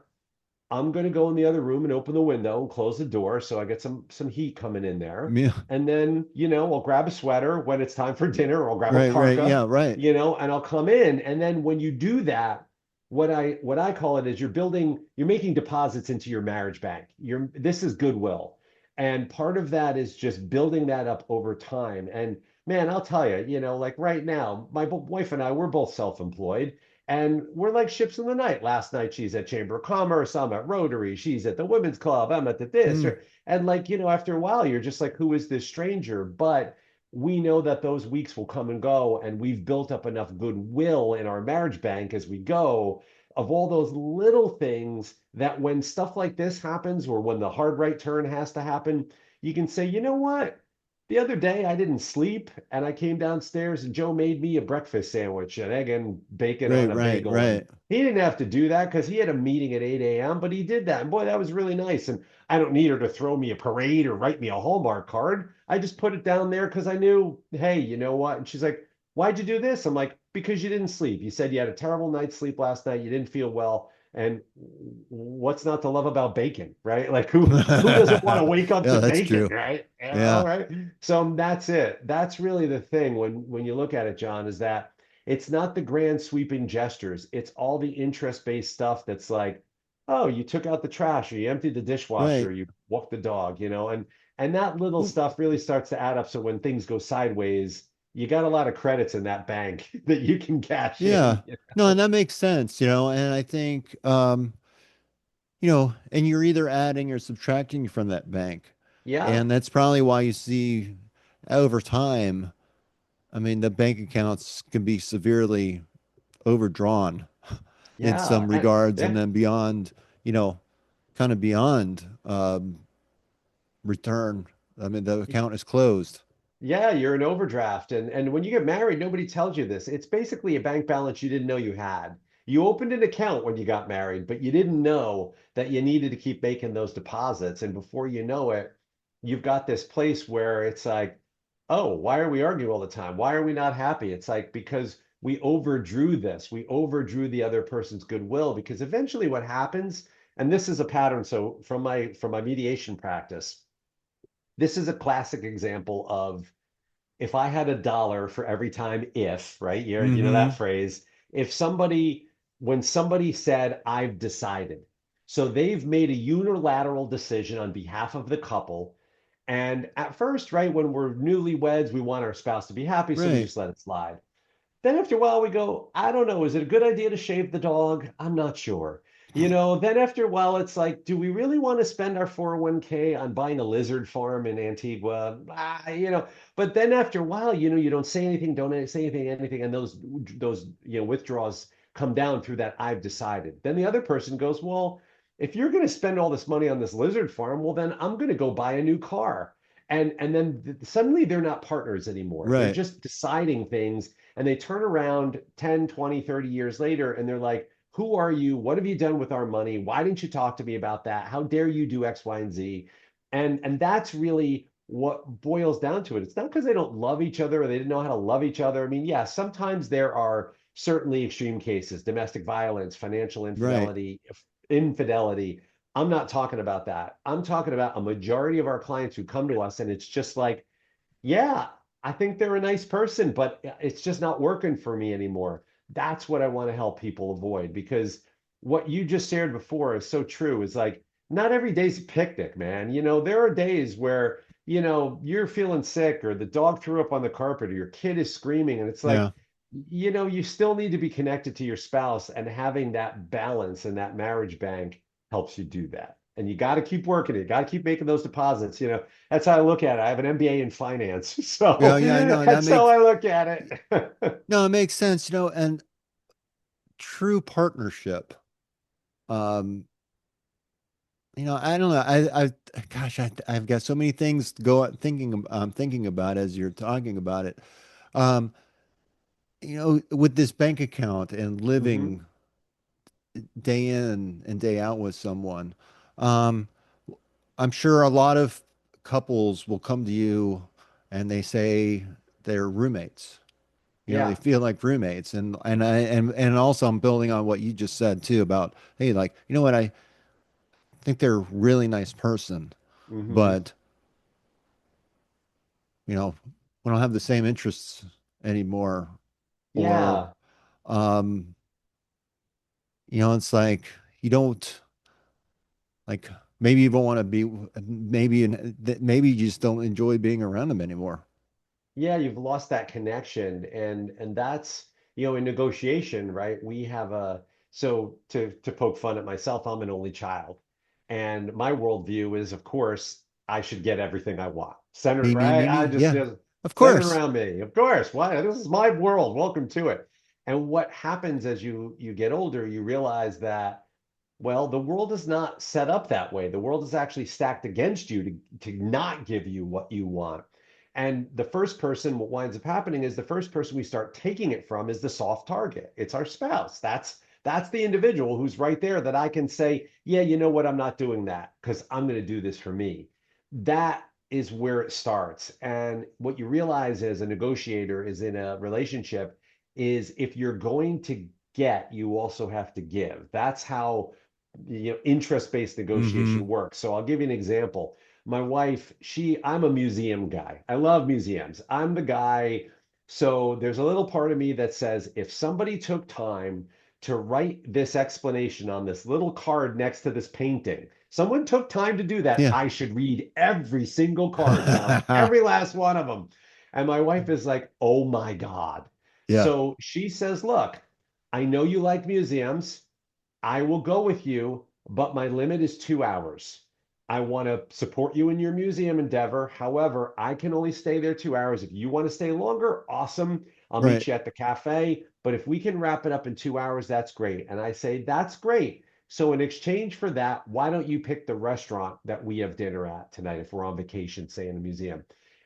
[SPEAKER 3] I'm going to go in the other room and open the window and close the door so I get some heat coming in there.
[SPEAKER 2] Yeah.
[SPEAKER 3] And then, I'll grab a sweater when it's time for dinner, or I'll grab a
[SPEAKER 2] Right. Right.
[SPEAKER 3] parka,
[SPEAKER 2] Yeah. Right.
[SPEAKER 3] and I'll come in. And then when you do that, what I call it is you're making deposits into your marriage bank. This is goodwill. And part of that is just building that up over time. And man, I'll tell you, like right now, my wife and I, we're both self-employed. And we're like ships in the night. Last night she's at Chamber of Commerce, I'm at Rotary, she's at the Women's Club, I'm at the this.
[SPEAKER 2] Mm.
[SPEAKER 3] And like, after a while, you're just like, who is this stranger? But we know that those weeks will come and go, and we've built up enough goodwill in our marriage bank as we go of all those little things that when stuff like this happens, or when the hard right turn has to happen, you can say, you know what? The other day I didn't sleep and I came downstairs and Joe made me a breakfast sandwich, an egg and bacon
[SPEAKER 2] Right.
[SPEAKER 3] on a
[SPEAKER 2] Right.
[SPEAKER 3] bagel. And
[SPEAKER 2] Right.
[SPEAKER 3] he didn't have to do that because he had a meeting at 8 a.m., but he did that. And boy, that was really nice. And I don't need her to throw me a parade or write me a Hallmark card. I just put it down there because I knew, hey, you know what? And she's like, why'd you do this? I'm like, because you didn't sleep. You said you had a terrible night's sleep last night. You didn't feel well. And what's not to love about bacon, right? Like who doesn't want to wake up
[SPEAKER 2] Yeah,
[SPEAKER 3] to
[SPEAKER 2] that's
[SPEAKER 3] bacon,
[SPEAKER 2] true.
[SPEAKER 3] right?
[SPEAKER 2] Yeah.
[SPEAKER 3] Right. So that's it. That's really the thing when you look at it, John, is that it's not the grand sweeping gestures. It's all the interest-based stuff that's like, oh, you took out the trash, or you emptied the dishwasher,
[SPEAKER 2] Right.
[SPEAKER 3] or you walked the dog, and that little
[SPEAKER 2] Well,
[SPEAKER 3] stuff really starts to add up. So when things go sideways, you got a lot of credits in that bank that you can cash
[SPEAKER 2] Yeah.
[SPEAKER 3] in.
[SPEAKER 2] No, and that makes sense, and I think, and you're either adding or subtracting from that bank.
[SPEAKER 3] Yeah,
[SPEAKER 2] And that's probably why you see over time, I mean, the bank accounts can be severely overdrawn in
[SPEAKER 3] yeah,
[SPEAKER 2] some regards, and
[SPEAKER 3] yeah.
[SPEAKER 2] then beyond, you know, kind of beyond return. I mean, the account is closed.
[SPEAKER 3] Yeah, you're in overdraft. And when you get married, nobody tells you this. It's basically a bank balance you didn't know you had. You opened an account when you got married, but you didn't know that you needed to keep making those deposits. And before you know it, you've got this place where it's like, oh, why are we arguing all the time? Why are we not happy? It's like because we overdrew this. We overdrew the other person's goodwill because eventually what happens, and this is a pattern. So from my mediation practice, this is a classic example of if I had $1 for every time if, right? You know that
[SPEAKER 2] Mm-hmm.
[SPEAKER 3] phrase. If somebody, when somebody said, I've decided, so they've made a unilateral decision on behalf of the couple. And at first, right, when we're newlyweds, we want our spouse to be happy, so we
[SPEAKER 2] Right.
[SPEAKER 3] just let it slide. Then after a while, we go, I don't know, is it a good idea to shave the dog? I'm not sure. Then after a while, it's like, do we really want to spend our 401k on buying a lizard farm in Antigua? But then after a while, you don't say anything, don't say anything, and those withdrawals come down through that I've decided. Then the other person goes, well, if you're going to spend all this money on this lizard farm, well, then I'm going to go buy a new car. And then suddenly they're not partners anymore. They're
[SPEAKER 2] Right.
[SPEAKER 3] just deciding things and they turn around 10, 20, 30 years later and they're like, who are you? What have you done with our money? Why didn't you talk to me about that? How dare you do X, Y, and Z? And that's really what boils down to it. It's not because they don't love each other or they didn't know how to love each other. I mean, yeah, sometimes there are certainly extreme cases, domestic violence, financial
[SPEAKER 2] Right.
[SPEAKER 3] infidelity. I'm not talking about that. I'm talking about a majority of our clients who come to us and it's just like, yeah, I think they're a nice person, but it's just not working for me anymore. That's what I want to help people avoid because what you just shared before is so true. It's like not every day's a picnic, man. There are days where, you're feeling sick or the dog threw up on the carpet or your kid is screaming, and it's
[SPEAKER 2] Yeah.
[SPEAKER 3] like, you still need to be connected to your spouse, and having that balance and that marriage bank helps you do that. And you got to keep working it. You got to keep making those deposits. That's how I look at it. I have an MBA in finance,
[SPEAKER 2] Yeah.
[SPEAKER 3] so
[SPEAKER 2] Yeah. I know.
[SPEAKER 3] that's how I look at it.
[SPEAKER 2] No, it makes sense, and true partnership. Um, I don't know. Gosh, I've got so many things to go thinking about as you're talking about it. Um, with this bank account and
[SPEAKER 3] Hmm.
[SPEAKER 2] living day in and day out with someone, um, I'm sure a lot of couples will come to you and they say they're roommates. They
[SPEAKER 3] Yeah.
[SPEAKER 2] feel like roommates, and also I'm building on what you just said too about, hey, like, what, I think they're a really nice person,
[SPEAKER 3] Hmm.
[SPEAKER 2] but you know, we don't have the same interests anymore. Or,
[SPEAKER 3] Yeah.
[SPEAKER 2] um, it's like you don't like maybe you don't want to be maybe you just don't enjoy being around them anymore.
[SPEAKER 3] Yeah, you've lost that connection, and that's in negotiation, right? We have a so to poke fun at myself, I'm an only child, and my worldview is, of course, I should get everything I want. Centered, right?
[SPEAKER 2] Me.
[SPEAKER 3] I just
[SPEAKER 2] Yeah,
[SPEAKER 3] just
[SPEAKER 2] of
[SPEAKER 3] centered
[SPEAKER 2] course.
[SPEAKER 3] around me, of course. Why? This is my world. Welcome to it. And what happens as you get older, you realize that well, the world is not set up that way. The world is actually stacked against you to not give you what you want. And the first person, what winds up happening is the first person we start taking it from is the soft target. It's our spouse. That's the individual who's right there that I can say, yeah, you know what, I'm not doing that because I'm going to do this for me. That is where it starts. And what you realize as a negotiator is in a relationship is if you're going to get, you also have to give. That's how interest-based
[SPEAKER 2] Hmm.
[SPEAKER 3] negotiation works. So I'll give you an example. My wife, I'm a museum guy. I love museums. I'm the guy. So there's a little part of me that says if somebody took time to write this explanation on this little card next to this painting, someone took time to do that,
[SPEAKER 2] Yeah.
[SPEAKER 3] I should read every single card down, every last one of them. And my wife is like, oh my God.
[SPEAKER 2] Yeah.
[SPEAKER 3] So she says, look, I know you like museums. I will go with you, but my limit is 2 hours. I want to support you in your museum endeavor. However, I can only stay there 2 hours. If you want to stay longer, awesome. I'll meet
[SPEAKER 2] Right.
[SPEAKER 3] you at the cafe. But if we can wrap it up in 2 hours, that's great. And I say, that's great. So in exchange for that, why don't you pick the restaurant that we have dinner at tonight if we're on vacation, say in a museum?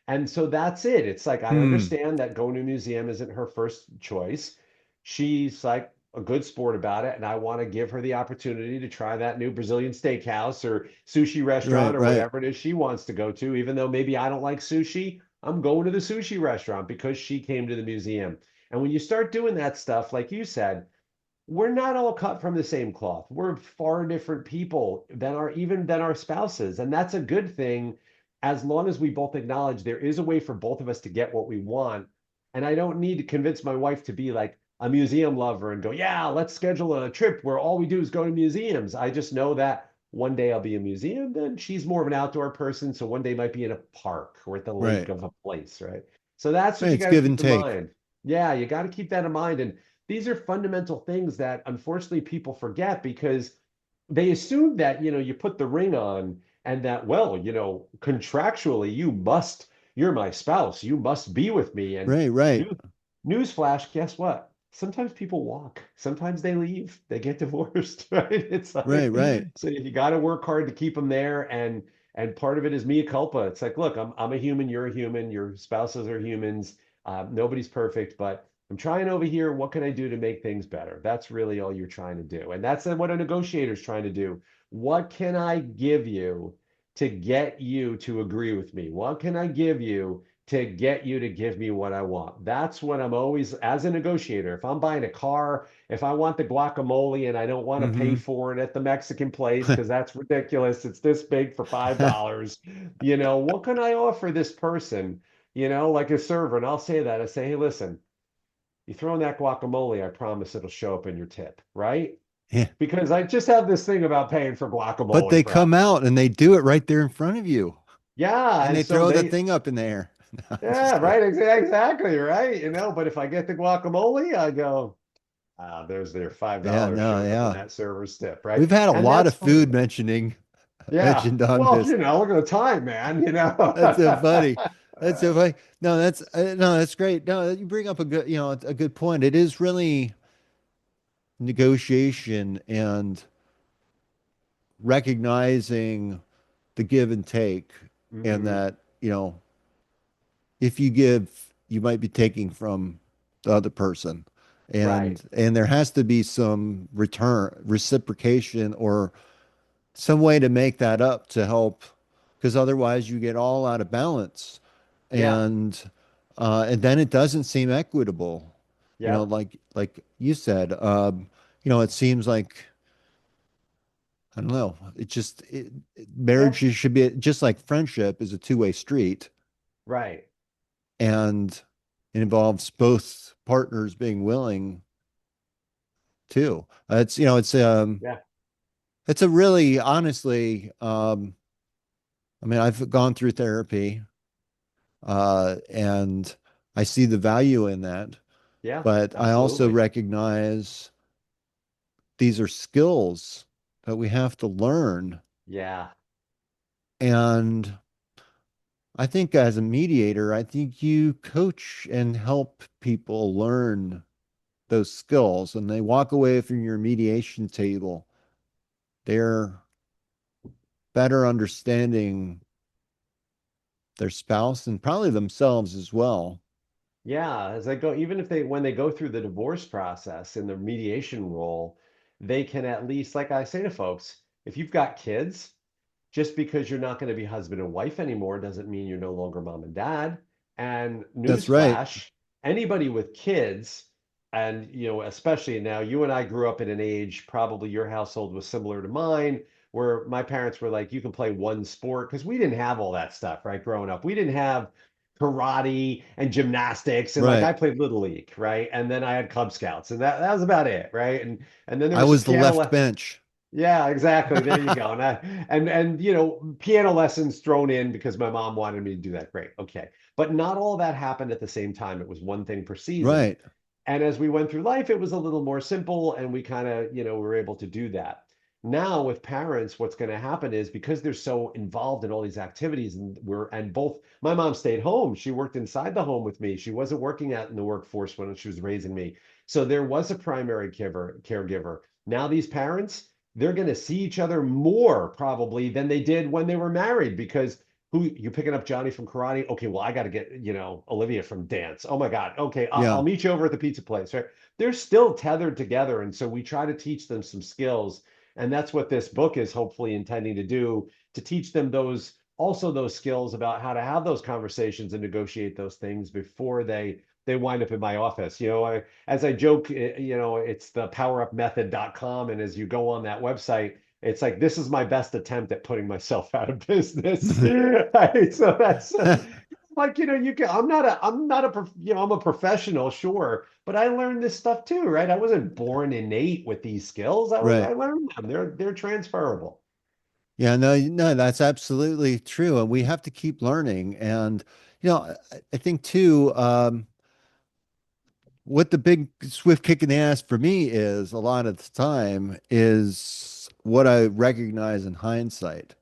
[SPEAKER 3] And so that's it. It's like I
[SPEAKER 2] Hmm.
[SPEAKER 3] understand that going to a museum isn't her first choice. She's like a good sport about it, and I want to give her the opportunity to try that new Brazilian steakhouse or sushi
[SPEAKER 2] Right.
[SPEAKER 3] restaurant or
[SPEAKER 2] Right.
[SPEAKER 3] whatever it is she wants to go to. Even though maybe I don't like sushi, I'm going to the sushi restaurant because she came to the museum. And when you start doing that stuff, like you said, we're not all cut from the same cloth. We're far different people than our even than our spouses, and that's a good thing as long as we both acknowledge there is a way for both of us to get what we want. And I don't need to convince my wife to be like a museum lover and go, "Yeah, let's schedule a trip where all we do is go to museums." I just know that one day I'll be in a museum, then she's more of an outdoor person, so one day might be in a park or at the lake
[SPEAKER 2] Right.
[SPEAKER 3] of a place, right? So that's
[SPEAKER 2] Right.
[SPEAKER 3] what you
[SPEAKER 2] It's
[SPEAKER 3] got to
[SPEAKER 2] give
[SPEAKER 3] keep
[SPEAKER 2] and
[SPEAKER 3] in
[SPEAKER 2] take.
[SPEAKER 3] mind. Yeah, you got to keep that in mind. And these are fundamental things that unfortunately people forget because they assume that, you put the ring on and that, well, contractually, you're my spouse, you must be with me. And
[SPEAKER 2] Right. Right.
[SPEAKER 3] new, newsflash, guess what? Sometimes people walk, sometimes they leave, they get divorced, right? It's
[SPEAKER 2] Right.
[SPEAKER 3] like,
[SPEAKER 2] Right.
[SPEAKER 3] so you got to work hard to keep them there. And part of it is mea culpa. It's like, look, I'm a human, you're a human, your spouses are humans. Nobody's perfect, but I'm trying over here. What can I do to make things better? That's really all you're trying to do. And that's what a negotiator is trying to do. What can I give you to get you to agree with me? What can I give you to get you to give me what I want? That's what I'm always, as a negotiator, if I'm buying a car, if I want the guacamole and I don't want to pay
[SPEAKER 2] Mm-hmm.
[SPEAKER 3] for it at the Mexican place because that's ridiculous, it's this big for $5. What can I offer this person? Like a server, and I'll say that. I say, hey, listen, you throw in that guacamole, I promise it'll show up in your tip, right?
[SPEAKER 2] Yeah.
[SPEAKER 3] Because I just have this thing about paying for
[SPEAKER 2] But
[SPEAKER 3] guacamole
[SPEAKER 2] they
[SPEAKER 3] forever.
[SPEAKER 2] come out and they do it right there in front of you,
[SPEAKER 3] Yeah,
[SPEAKER 2] and
[SPEAKER 3] and
[SPEAKER 2] they
[SPEAKER 3] so
[SPEAKER 2] throw the
[SPEAKER 3] they,
[SPEAKER 2] thing up in the air. No, I'm
[SPEAKER 3] yeah,
[SPEAKER 2] just kidding.
[SPEAKER 3] right, exactly, right. But if I get the guacamole, I go, there's their five
[SPEAKER 2] Yeah.
[SPEAKER 3] dollars
[SPEAKER 2] No.
[SPEAKER 3] showing up in
[SPEAKER 2] Yeah.
[SPEAKER 3] that server's tip, right?
[SPEAKER 2] We've had a
[SPEAKER 3] And
[SPEAKER 2] lot
[SPEAKER 3] that's
[SPEAKER 2] of
[SPEAKER 3] fine.
[SPEAKER 2] food mentioning
[SPEAKER 3] Yeah.
[SPEAKER 2] mentioned on
[SPEAKER 3] Well,
[SPEAKER 2] this.
[SPEAKER 3] look at the time, man.
[SPEAKER 2] That's so funny. That's so funny. No, that's great. No, you bring up a good point. It is really negotiation and recognizing the give and take, and
[SPEAKER 3] Hmm.
[SPEAKER 2] that, if you give, you might be taking from the other person.
[SPEAKER 3] Right.
[SPEAKER 2] And there has to be some reciprocation, or some way to make that up to help, because otherwise you get all out of balance,
[SPEAKER 3] Yeah.
[SPEAKER 2] and then it doesn't seem equitable.
[SPEAKER 3] Yep.
[SPEAKER 2] Like you said, it seems like, I don't know.
[SPEAKER 3] Yeah.
[SPEAKER 2] Marriage should be just like friendship is a two-way street,
[SPEAKER 3] Right.
[SPEAKER 2] and it involves both partners being willing to.
[SPEAKER 3] Yeah.
[SPEAKER 2] It's a really, honestly, I mean, I've gone through therapy, and I see the value in that,
[SPEAKER 3] Yeah.
[SPEAKER 2] but I also
[SPEAKER 3] Absolutely.
[SPEAKER 2] recognize these are skills that we have to learn.
[SPEAKER 3] Yeah.
[SPEAKER 2] And I think as a mediator, I think you coach and help people learn those skills, and they walk away from your mediation table. They're better understanding their spouse and probably themselves as well.
[SPEAKER 3] Yeah, as they go, even if they when they go through the divorce process in the mediation role, they can at least, like I say to folks, if you've got kids, just because you're not going to be husband and wife anymore doesn't mean you're no longer mom and dad. And
[SPEAKER 2] That's right.
[SPEAKER 3] newsflash, anybody with kids, and especially now, you and I grew up in an age, probably your household was similar to mine, where my parents were like, you can play one sport because we didn't have all that stuff, right? Growing up, we didn't have karate and gymnastics, and like
[SPEAKER 2] Right.
[SPEAKER 3] I played little league, right? And then I had Cub Scouts, and that was about it, right? And then there
[SPEAKER 2] I
[SPEAKER 3] was some
[SPEAKER 2] was the
[SPEAKER 3] piano
[SPEAKER 2] left
[SPEAKER 3] left.
[SPEAKER 2] bench.
[SPEAKER 3] Yeah, exactly. There you go. And you know, piano lessons thrown in because my mom wanted me to do that. Great. Okay. But not all that happened at the same time. It was one thing per season.
[SPEAKER 2] Right.
[SPEAKER 3] And as we went through life, it was a little more simple and we kind of, you know, were able to do that. Now with parents, what's going to happen is because they're so involved in all these activities and both my mom stayed home. She worked inside the home with me. She wasn't working out in the workforce when she was raising me. So there was a primary caregiver. Now these parents, they're going to see each other more probably than they did when they were married because who you picking up Johnny from karate? Okay, well, I got to get, you know, Olivia from dance. Oh my God. Okay, I'll
[SPEAKER 2] Yeah.
[SPEAKER 3] meet you over at the pizza place, right? They're still tethered together. And so we try to teach them some skills. And that's what this book is hopefully intending to do, to teach them those also those skills about how to have those conversations and negotiate those things before they wind up in my office. You know, as I joke, you know, it's the powerupmethod.com. And as you go on that website, it's like, this is my best attempt at putting myself out of business. Right? So that's like, you know, I'm not you know, I'm a professional, sure, but I learned this stuff too, right? I wasn't born innate with these skills. I
[SPEAKER 2] Right.
[SPEAKER 3] learned them. They're transferable.
[SPEAKER 2] Yeah, no, no, that's absolutely true. And we have to keep learning. And, I think too, what the big swift kick in the ass for me is a lot of the time is what I recognize in hindsight.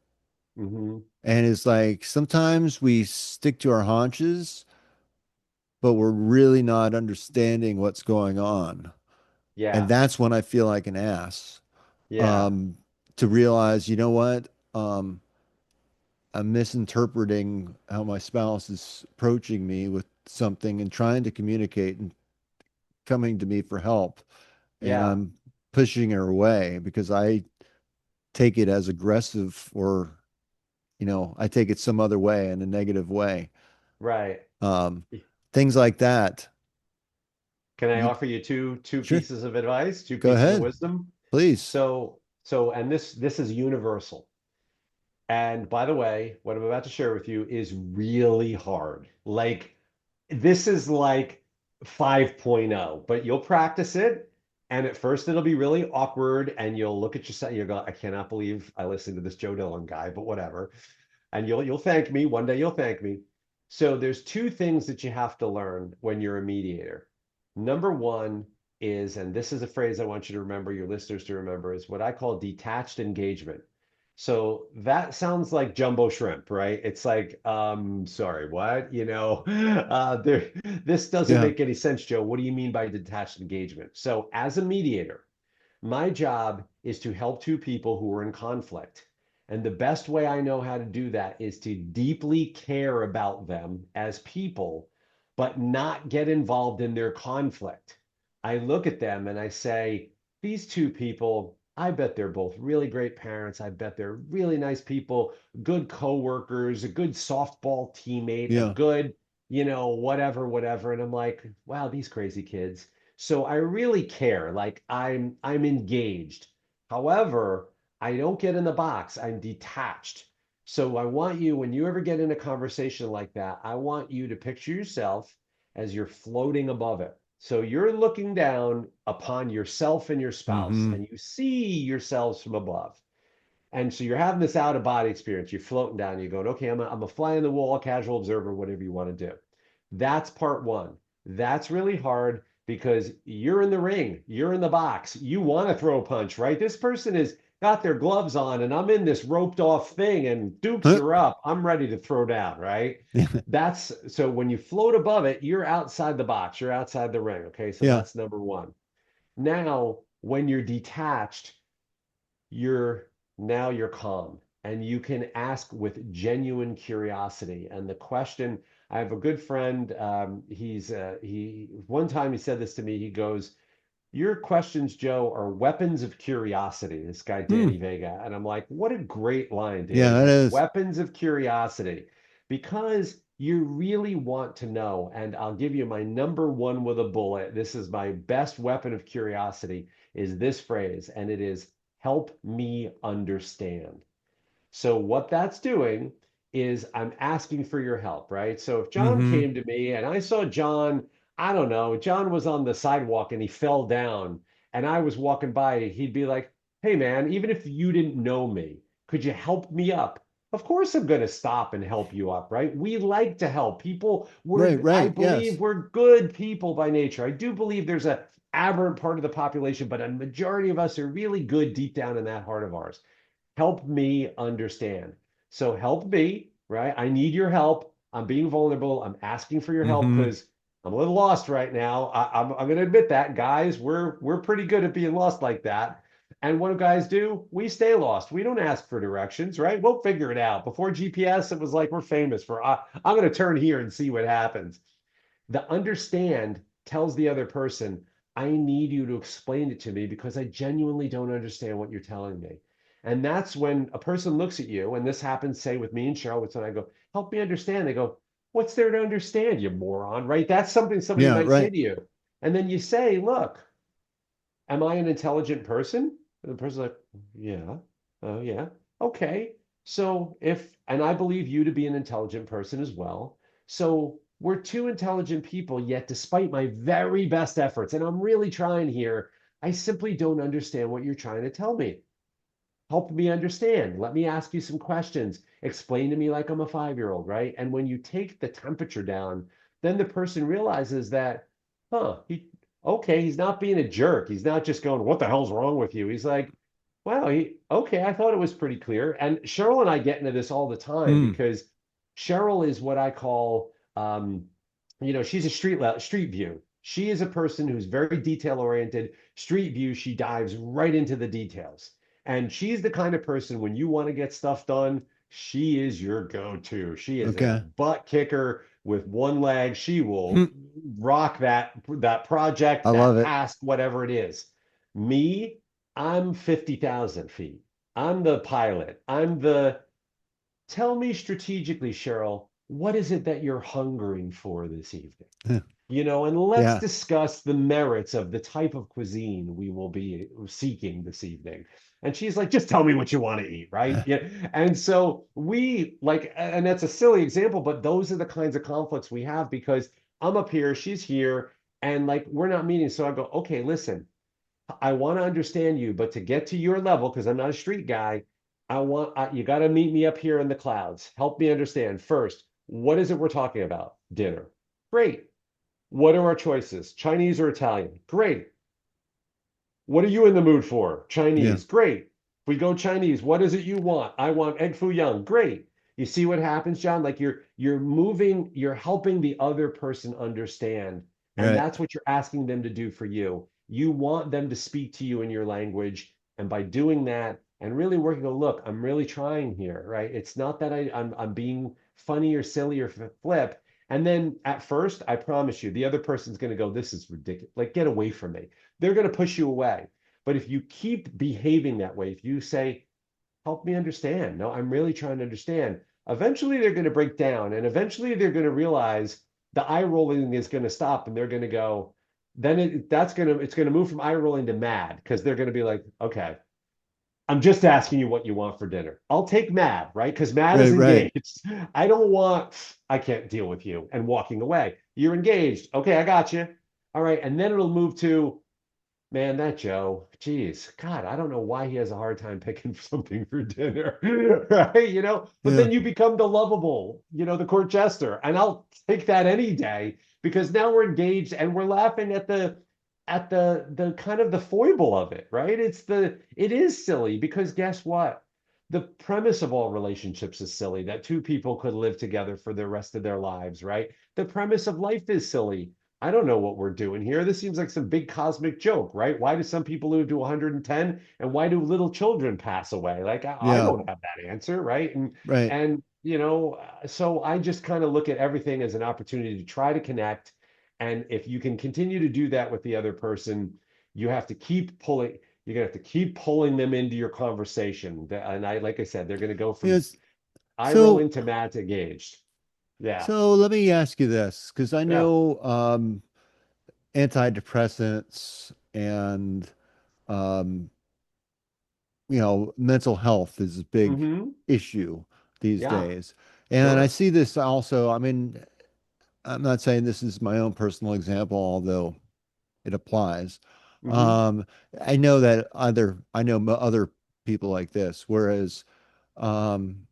[SPEAKER 3] Hmm.
[SPEAKER 2] And it's like sometimes we stick to our haunches, but we're really not understanding what's going on. And
[SPEAKER 3] Yeah.
[SPEAKER 2] that's when I feel like an ass.
[SPEAKER 3] Yeah.
[SPEAKER 2] Um, to realize, you know what? I'm misinterpreting how my spouse is approaching me with something and trying to communicate and coming to me for help. And
[SPEAKER 3] Yeah.
[SPEAKER 2] I'm pushing her away because I take it as aggressive or, I take it some other way in a negative way.
[SPEAKER 3] Right.
[SPEAKER 2] Um, things like that.
[SPEAKER 3] Can I
[SPEAKER 2] You
[SPEAKER 3] offer you two
[SPEAKER 2] sure
[SPEAKER 3] pieces of advice, two
[SPEAKER 2] go
[SPEAKER 3] pieces of
[SPEAKER 2] ahead,
[SPEAKER 3] wisdom?
[SPEAKER 2] please.
[SPEAKER 3] So and this is universal. And by the way, what I'm about to share with you is really hard. Like this is like 5.0, but you'll practice it. And at first it'll be really awkward and you'll look at yourself, you'll go, I cannot believe I listened to this Joe Dillon guy, but whatever. And you'll thank me. One day you'll thank me. So there's two things that you have to learn when you're a mediator. Number one is, and this is a phrase I want you to remember, your listeners to remember, is what I call detached engagement. So that sounds like jumbo shrimp, right? It's like, sorry, what? You know, this doesn't
[SPEAKER 2] Yeah.
[SPEAKER 3] make any sense, Joe. What do you mean by detached engagement? So as a mediator, my job is to help two people who are in conflict. And the best way I know how to do that is to deeply care about them as people, but not get involved in their conflict. I look at them and I say, these two people, I bet they're both really great parents. I bet they're really nice people, good coworkers, a good softball teammate, a
[SPEAKER 2] Yeah.
[SPEAKER 3] good, you know, whatever, whatever. And I'm like, wow, these crazy kids. So I really care. Like I'm engaged. However, I don't get in the box. I'm detached. So I want you, when you ever get in a conversation like that, I want you to picture yourself as you're floating above it. So you're looking down upon yourself and your spouse,
[SPEAKER 2] Mm-hmm.
[SPEAKER 3] and you see yourselves from above. And so you're having this out of body experience. You're floating down. You're going, okay, I'm a fly on the wall, casual observer, whatever you want to do. That's part one. That's really hard because you're in the ring, you're in the box. You want to throw a punch, right? This person has got their gloves on, and I'm in this roped off thing, and dukes
[SPEAKER 2] Huh?
[SPEAKER 3] are up. I'm ready to throw down, right?
[SPEAKER 2] Yeah.
[SPEAKER 3] That's so when you float above it, you're outside the box, you're outside the ring. Okay, so
[SPEAKER 2] Yeah.
[SPEAKER 3] that's number one. Now, when you're detached, you're you're calm and you can ask with genuine curiosity. And the question, I have a good friend, he one time he said this to me, he goes, your questions, Joe, are weapons of curiosity. This guy, Danny
[SPEAKER 2] Hmm.
[SPEAKER 3] Vega. And I'm like, what a great line,
[SPEAKER 2] Yeah,
[SPEAKER 3] Danny.
[SPEAKER 2] that
[SPEAKER 3] Like,
[SPEAKER 2] is.
[SPEAKER 3] weapons of curiosity, because you really want to know. And I'll give you my number one with a bullet. This is my best weapon of curiosity, is this phrase, and it is help me understand. So what that's doing is I'm asking for your help, right? So if John
[SPEAKER 2] Mm-hmm.
[SPEAKER 3] came to me and I saw John, I don't know, John was on the sidewalk and he fell down and I was walking by, he'd be like, hey man, even if you didn't know me, could you help me up? Of course I'm going to stop and help you up, right? We like to help people.
[SPEAKER 2] Right,
[SPEAKER 3] I
[SPEAKER 2] right.
[SPEAKER 3] believe
[SPEAKER 2] Yes.
[SPEAKER 3] we're good people by nature. I do believe there's a aberrant part of the population, but a majority of us are really good deep down in that heart of ours. Help me understand. So help me, right? I need your help. I'm being vulnerable. I'm asking for your help
[SPEAKER 2] Hmm.
[SPEAKER 3] because I'm a little lost right now. I'm going to admit that, guys. We're pretty good at being lost like that. And what do guys do? We stay lost. We don't ask for directions, right? We'll figure it out. Before GPS, it was like we're famous for I'm going to turn here and see what happens. The understand tells the other person, I need you to explain it to me because I genuinely don't understand what you're telling me. And that's when a person looks at you, and this happens, say, with me and Cheryl, when I go, help me understand. They go, what's there to understand, you moron, right? That's something somebody
[SPEAKER 2] Yeah,
[SPEAKER 3] might say
[SPEAKER 2] right.
[SPEAKER 3] to you. And then you say, look, am I an intelligent person? And the person's like, yeah, oh, yeah. Okay. So and I believe you to be an intelligent person as well. So we're two intelligent people, yet despite my very best efforts, and I'm really trying here, I simply don't understand what you're trying to tell me. Help me understand. Let me ask you some questions. Explain to me like I'm a 5-year-old, right? And when you take the temperature down, then the person realizes that, okay, he's not being a jerk. He's not just going, what the hell's wrong with you? He's like, wow, okay, I thought it was pretty clear. And Cheryl and I get into this all the time
[SPEAKER 2] Mm.
[SPEAKER 3] because Cheryl is what I call, she's a street view. She is a person who's very detail oriented. Street view, she dives right into the details. And she's the kind of person when you want to get stuff done, she is your go-to. She is a
[SPEAKER 2] Okay.
[SPEAKER 3] butt kicker with one leg. She
[SPEAKER 2] Hmm.
[SPEAKER 3] will rock that project,
[SPEAKER 2] I
[SPEAKER 3] that
[SPEAKER 2] love it.
[SPEAKER 3] task, whatever it is. Me, I'm 50,000 feet. I'm the pilot. Tell me strategically, Cheryl, what is it that you're hungering for this evening? And let's
[SPEAKER 2] Yeah.
[SPEAKER 3] discuss the merits of the type of cuisine we will be seeking this evening. And she's like, just tell me what you want to eat, right? Yeah. And so we like, and that's a silly example, but those are the kinds of conflicts we have because I'm up here, she's here, and like we're not meeting. So I go, okay, listen, I want to understand you, but to get to your level, because I'm not a street guy, you got to meet me up here in the clouds. Help me understand first, what is it we're talking about? Dinner. Great. What are our choices? Chinese or Italian? Great. What are you in the mood for?
[SPEAKER 2] Yeah.
[SPEAKER 3] Chinese. Great. If we go Chinese, what is it you want? I want egg foo young. Great. You see what happens, John? Like you're moving, you're helping the other person understand. And
[SPEAKER 2] Right.
[SPEAKER 3] that's what you're asking them to do for you. You want them to speak to you in your language. And by doing that and really working on, look, I'm really trying here, right? It's not that I'm being funny or silly or flip. And then at first, I promise you, the other person's going to go, this is ridiculous. Like, get away from me. They're going to push you away. But if you keep behaving that way, if you say, help me understand, no, I'm really trying to understand, eventually they're going to break down and eventually they're going to realize the eye rolling is going to stop and they're going to go, then it's going to move from eye rolling to mad because they're going to be like, okay, I'm just asking you what you want for dinner. I'll take mad, right? Because mad
[SPEAKER 2] Right,
[SPEAKER 3] is
[SPEAKER 2] right.
[SPEAKER 3] engaged. I can't deal with you and walking away. You're engaged. Okay, I got you. All right. And then it'll move to, man, that Joe, geez, God, I don't know why he has a hard time picking something for dinner, right? But
[SPEAKER 2] Yeah.
[SPEAKER 3] then you become the lovable, the court jester, and I'll take that any day because now we're engaged and we're laughing at the kind of the foible of it, right? It is silly because guess what? The premise of all relationships is silly that two people could live together for the rest of their lives, right? The premise of life is silly. I don't know what we're doing here. This seems like some big cosmic joke, right? Why do some people live to 110 and why do little children pass away? Like I
[SPEAKER 2] Yeah.
[SPEAKER 3] don't have that answer, right? And
[SPEAKER 2] Right.
[SPEAKER 3] and so I just kind of look at everything as an opportunity to try to connect. And if you can continue to do that with the other person, you have to keep pulling, you're gonna have to keep pulling them into your conversation. And like I said, they're gonna go from
[SPEAKER 2] Yes.
[SPEAKER 3] eye
[SPEAKER 2] So
[SPEAKER 3] rolling to mad to engaged. Yeah.
[SPEAKER 2] so let me ask you this, because I
[SPEAKER 3] Yeah.
[SPEAKER 2] know antidepressants and um mental health is a big
[SPEAKER 3] Hmm.
[SPEAKER 2] issue these
[SPEAKER 3] Yeah.
[SPEAKER 2] days. And I
[SPEAKER 3] Sure.
[SPEAKER 2] see this also, I mean, I'm not saying this is my own personal example, although it applies.
[SPEAKER 3] Hmm.
[SPEAKER 2] Um, I know that other people like this, whereas um,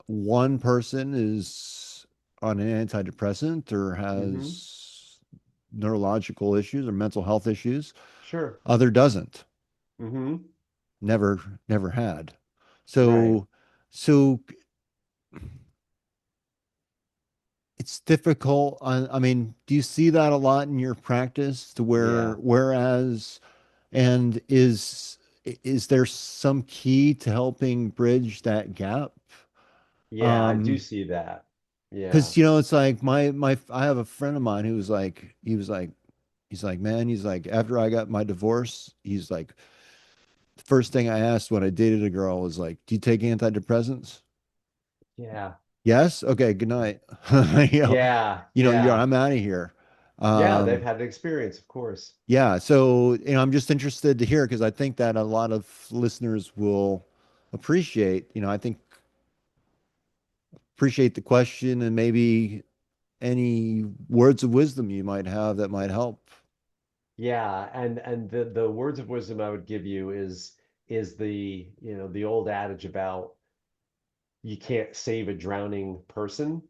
[SPEAKER 2] one person is on an antidepressant or
[SPEAKER 3] Hmm.
[SPEAKER 2] has neurological issues or mental health issues,
[SPEAKER 3] Sure.
[SPEAKER 2] other doesn't,
[SPEAKER 3] Hmm.
[SPEAKER 2] never had.
[SPEAKER 3] Right.
[SPEAKER 2] So, so it's difficult. I mean, do you see that a lot in your practice to
[SPEAKER 3] Yeah.
[SPEAKER 2] whereas, and is there some key to helping bridge that gap?
[SPEAKER 3] Yeah, I do
[SPEAKER 2] Um,
[SPEAKER 3] see that. Yeah.
[SPEAKER 2] because it's like I have a friend of mine who was like he's like, man, he's like, after I got my divorce, he's like, the first thing I asked when I dated a girl was like, do you take antidepressants?
[SPEAKER 3] Yeah.
[SPEAKER 2] Yes. Okay. Good night. You know,
[SPEAKER 3] Yeah. Yeah.
[SPEAKER 2] I'm out of here.
[SPEAKER 3] Yeah, they've
[SPEAKER 2] Um,
[SPEAKER 3] had an experience, of course.
[SPEAKER 2] yeah. So, I'm just interested to hear because I think that a lot of listeners will appreciate, I think appreciate the question and maybe any words of wisdom you might have that might help.
[SPEAKER 3] Yeah, and the words of wisdom I would give you is the, the old adage about you can't save a drowning person.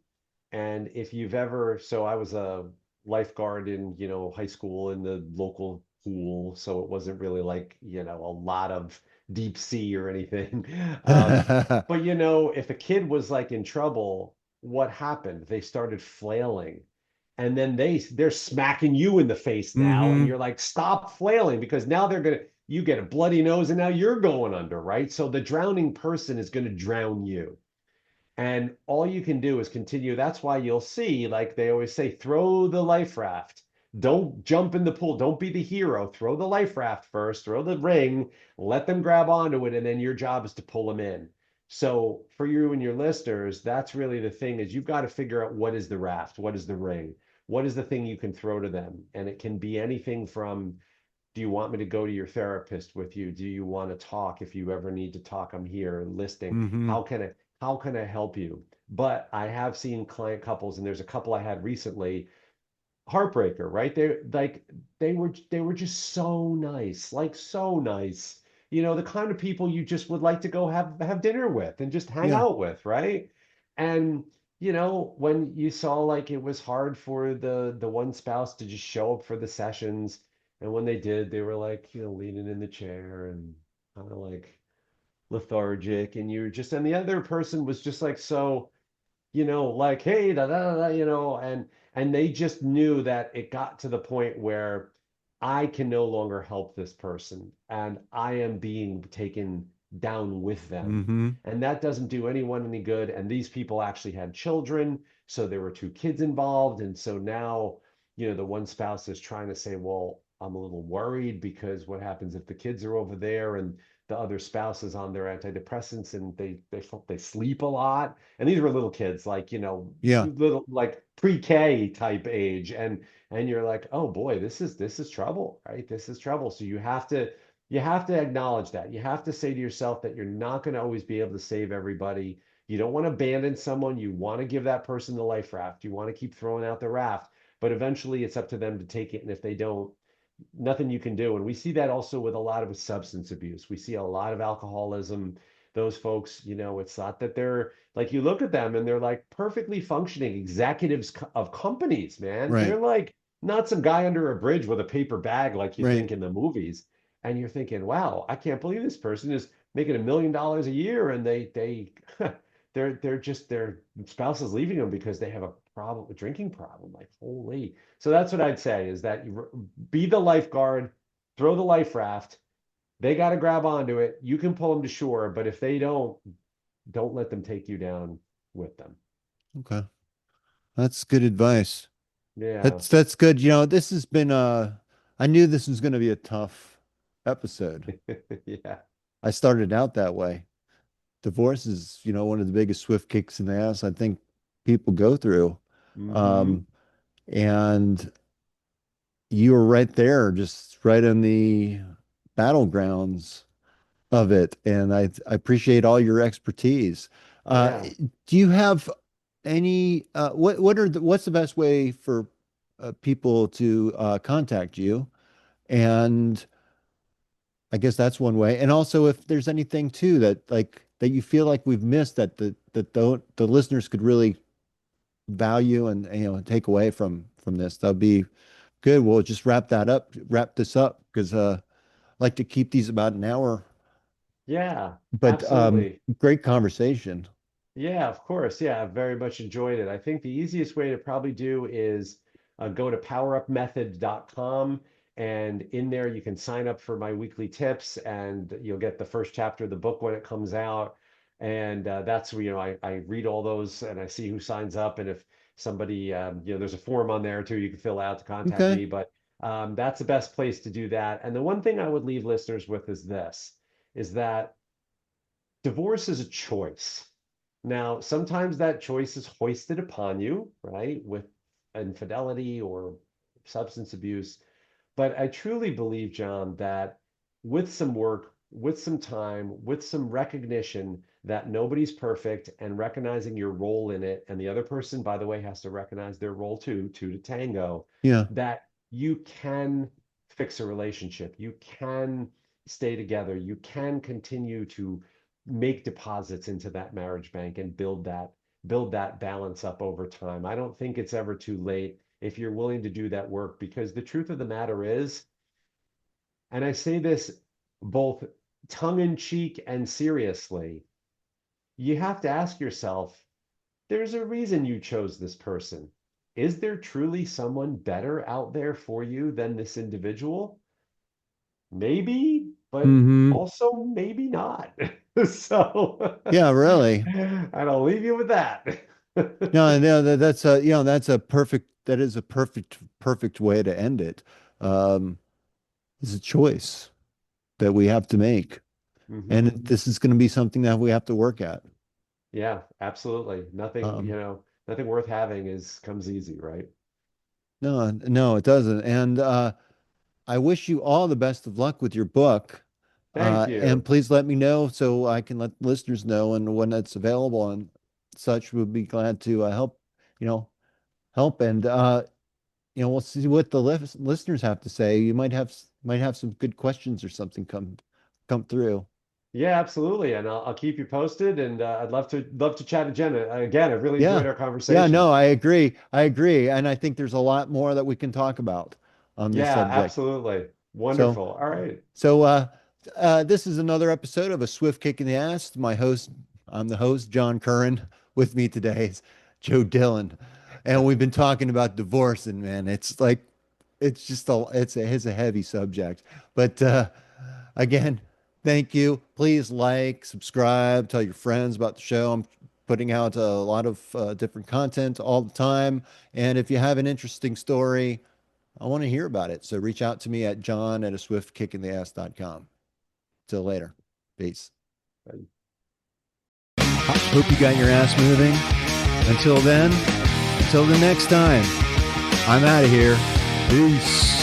[SPEAKER 3] And if you've ever, so I was a lifeguard in, high school in the local pool, so it wasn't really like, a lot of deep sea or anything. But if a kid was like in trouble, what happened? They started flailing. And then they're smacking you in the face now, and
[SPEAKER 2] Hmm.
[SPEAKER 3] you're like, stop flailing, because now you get a bloody nose and now you're going under, right? So the drowning person is going to drown you. And all you can do is continue. That's why you'll see, like they always say, throw the life raft. Don't jump in the pool. Don't be the hero. Throw the life raft first, throw the ring, let them grab onto it, and then your job is to pull them in. So for you and your listeners, that's really the thing is you've got to figure out what is the raft, what is the ring, what is the thing you can throw to them. And it can be anything from, do you want me to go to your therapist with you? Do you want to talk? If you ever need to talk, I'm here listening.
[SPEAKER 2] Hmm.
[SPEAKER 3] How can I help you? But I have seen client couples, and there's a couple I had recently, heartbreaker, right? They were just so nice, like so nice. The kind of people you just would like to go have dinner with and just hang
[SPEAKER 2] Yeah.
[SPEAKER 3] out with, right? And when you saw like it was hard for the one spouse to just show up for the sessions, and when they did, they were like, leaning in the chair and kind of like lethargic, and and the other person was just like so, like, hey, da da da, and they just knew that it got to the point where I can no longer help this person, and I am being taken down with them.
[SPEAKER 2] Hmm.
[SPEAKER 3] And that doesn't do anyone any good. And these people actually had children, so there were two kids involved. And so now, the one spouse is trying to say, well, I'm a little worried because what happens if the kids are over there and the other spouse is on their antidepressants and they sleep a lot, and these were little kids, like
[SPEAKER 2] Yeah.
[SPEAKER 3] little like pre-K type age, and you're like, oh boy, this is trouble, right? This is trouble. So you have to acknowledge that. You have to say to yourself that you're not going to always be able to save everybody. You don't want to abandon someone. You want to give that person the life raft. You want to keep throwing out the raft, but eventually it's up to them to take it. And if they don't, nothing you can do. And we see that also with a lot of substance abuse. We see a lot of alcoholism. Those folks, it's not that they're like, you look at them and they're like perfectly functioning executives of companies, man.
[SPEAKER 2] Right.
[SPEAKER 3] They're like not some guy under a bridge with a paper bag like you
[SPEAKER 2] Right.
[SPEAKER 3] think in the movies. And you're thinking, wow, I can't believe this person is making $1 million a year, and they they're just their spouse is leaving them because they have a problem, a drinking problem. Like, holy. So that's what I'd say is that you be the lifeguard, throw the life raft. They got to grab onto it. You can pull them to shore, but if they don't let them take you down with them.
[SPEAKER 2] Okay. That's good advice.
[SPEAKER 3] Yeah.
[SPEAKER 2] That's good. This has been I knew this was going to be a tough episode.
[SPEAKER 3] Yeah.
[SPEAKER 2] I started out that way. Divorce is, one of the biggest swift kicks in the ass I think people go through.
[SPEAKER 3] Hmm.
[SPEAKER 2] Um, and you were right there, just right in the battlegrounds of it. And I appreciate all your expertise.
[SPEAKER 3] Yeah.
[SPEAKER 2] Do you have any, what's the best way for people to contact you? And I guess that's one way. And also if there's anything too that that you feel like we've missed that the listeners could really value and take away from this, that'd be good. We'll just wrap this up because I like to keep these about an hour.
[SPEAKER 3] Yeah,
[SPEAKER 2] But
[SPEAKER 3] absolutely.
[SPEAKER 2] great conversation.
[SPEAKER 3] Yeah, of course. Yeah, I've very much enjoyed it. I think the easiest way to probably do is go to powerupmethod.com, and in there you can sign up for my weekly tips and you'll get the first chapter of the book when it comes out. And that's where, I read all those and I see who signs up. And if somebody, there's a form on there too, you can fill out to contact
[SPEAKER 2] Okay.
[SPEAKER 3] me. But that's the best place to do that. And the one thing I would leave listeners with is this, is that divorce is a choice. Now, sometimes that choice is hoisted upon you, right, with infidelity or substance abuse. But I truly believe, John, that with some work, with some time, with some recognition that nobody's perfect and recognizing your role in it, and the other person, by the way, has to recognize their role too, two to tango,
[SPEAKER 2] Yeah.
[SPEAKER 3] that you can fix a relationship. You can stay together. You can continue to make deposits into that marriage bank and build that balance up over time. I don't think it's ever too late if you're willing to do that work, because the truth of the matter is, and I say this both tongue in cheek and seriously, you have to ask yourself, there's a reason you chose this person. Is there truly someone better out there for you than this individual? Maybe, but
[SPEAKER 2] Hmm.
[SPEAKER 3] also maybe not. So,
[SPEAKER 2] Yeah, really.
[SPEAKER 3] and I'll leave you with that.
[SPEAKER 2] No, no, that's a that is a perfect way to end it. Um, it's a choice that we have to make. And
[SPEAKER 3] Hmm.
[SPEAKER 2] this is going to be something that we have to work at.
[SPEAKER 3] Yeah, absolutely. Nothing,
[SPEAKER 2] Um,
[SPEAKER 3] nothing worth having comes easy, right?
[SPEAKER 2] no, no, it doesn't. And I wish you all the best of luck with your book.
[SPEAKER 3] Thank
[SPEAKER 2] And
[SPEAKER 3] you.
[SPEAKER 2] please let me know so I can let listeners know, and when it's available and such, we'll be glad to help, you know, help. And we'll see what the listeners have to say. You might have some good questions or something come through.
[SPEAKER 3] Yeah, absolutely. And I'll keep you posted. And I'd love to chat again. I really enjoyed
[SPEAKER 2] Yeah.
[SPEAKER 3] our
[SPEAKER 2] Yeah,
[SPEAKER 3] conversation.
[SPEAKER 2] no, I agree. I agree. And I think there's a lot more that we can talk about on this
[SPEAKER 3] Yeah,
[SPEAKER 2] subject.
[SPEAKER 3] absolutely.
[SPEAKER 2] So,
[SPEAKER 3] Wonderful. All right.
[SPEAKER 2] this is another episode of A Swift Kick in the Ass. I'm the host, John Curren. With me today is Joe Dillon. And we've been talking about divorce, and man, it's like, it's a heavy subject. But again, thank you. Please like, subscribe, tell your friends about the show. I'm putting out a lot of different content all the time. And if you have an interesting story, I want to hear about it. So reach out to me at john@aswiftkickintheass.com. Till later. Peace. Hope you got your ass moving. Until then, until the next time, I'm out of here. Peace.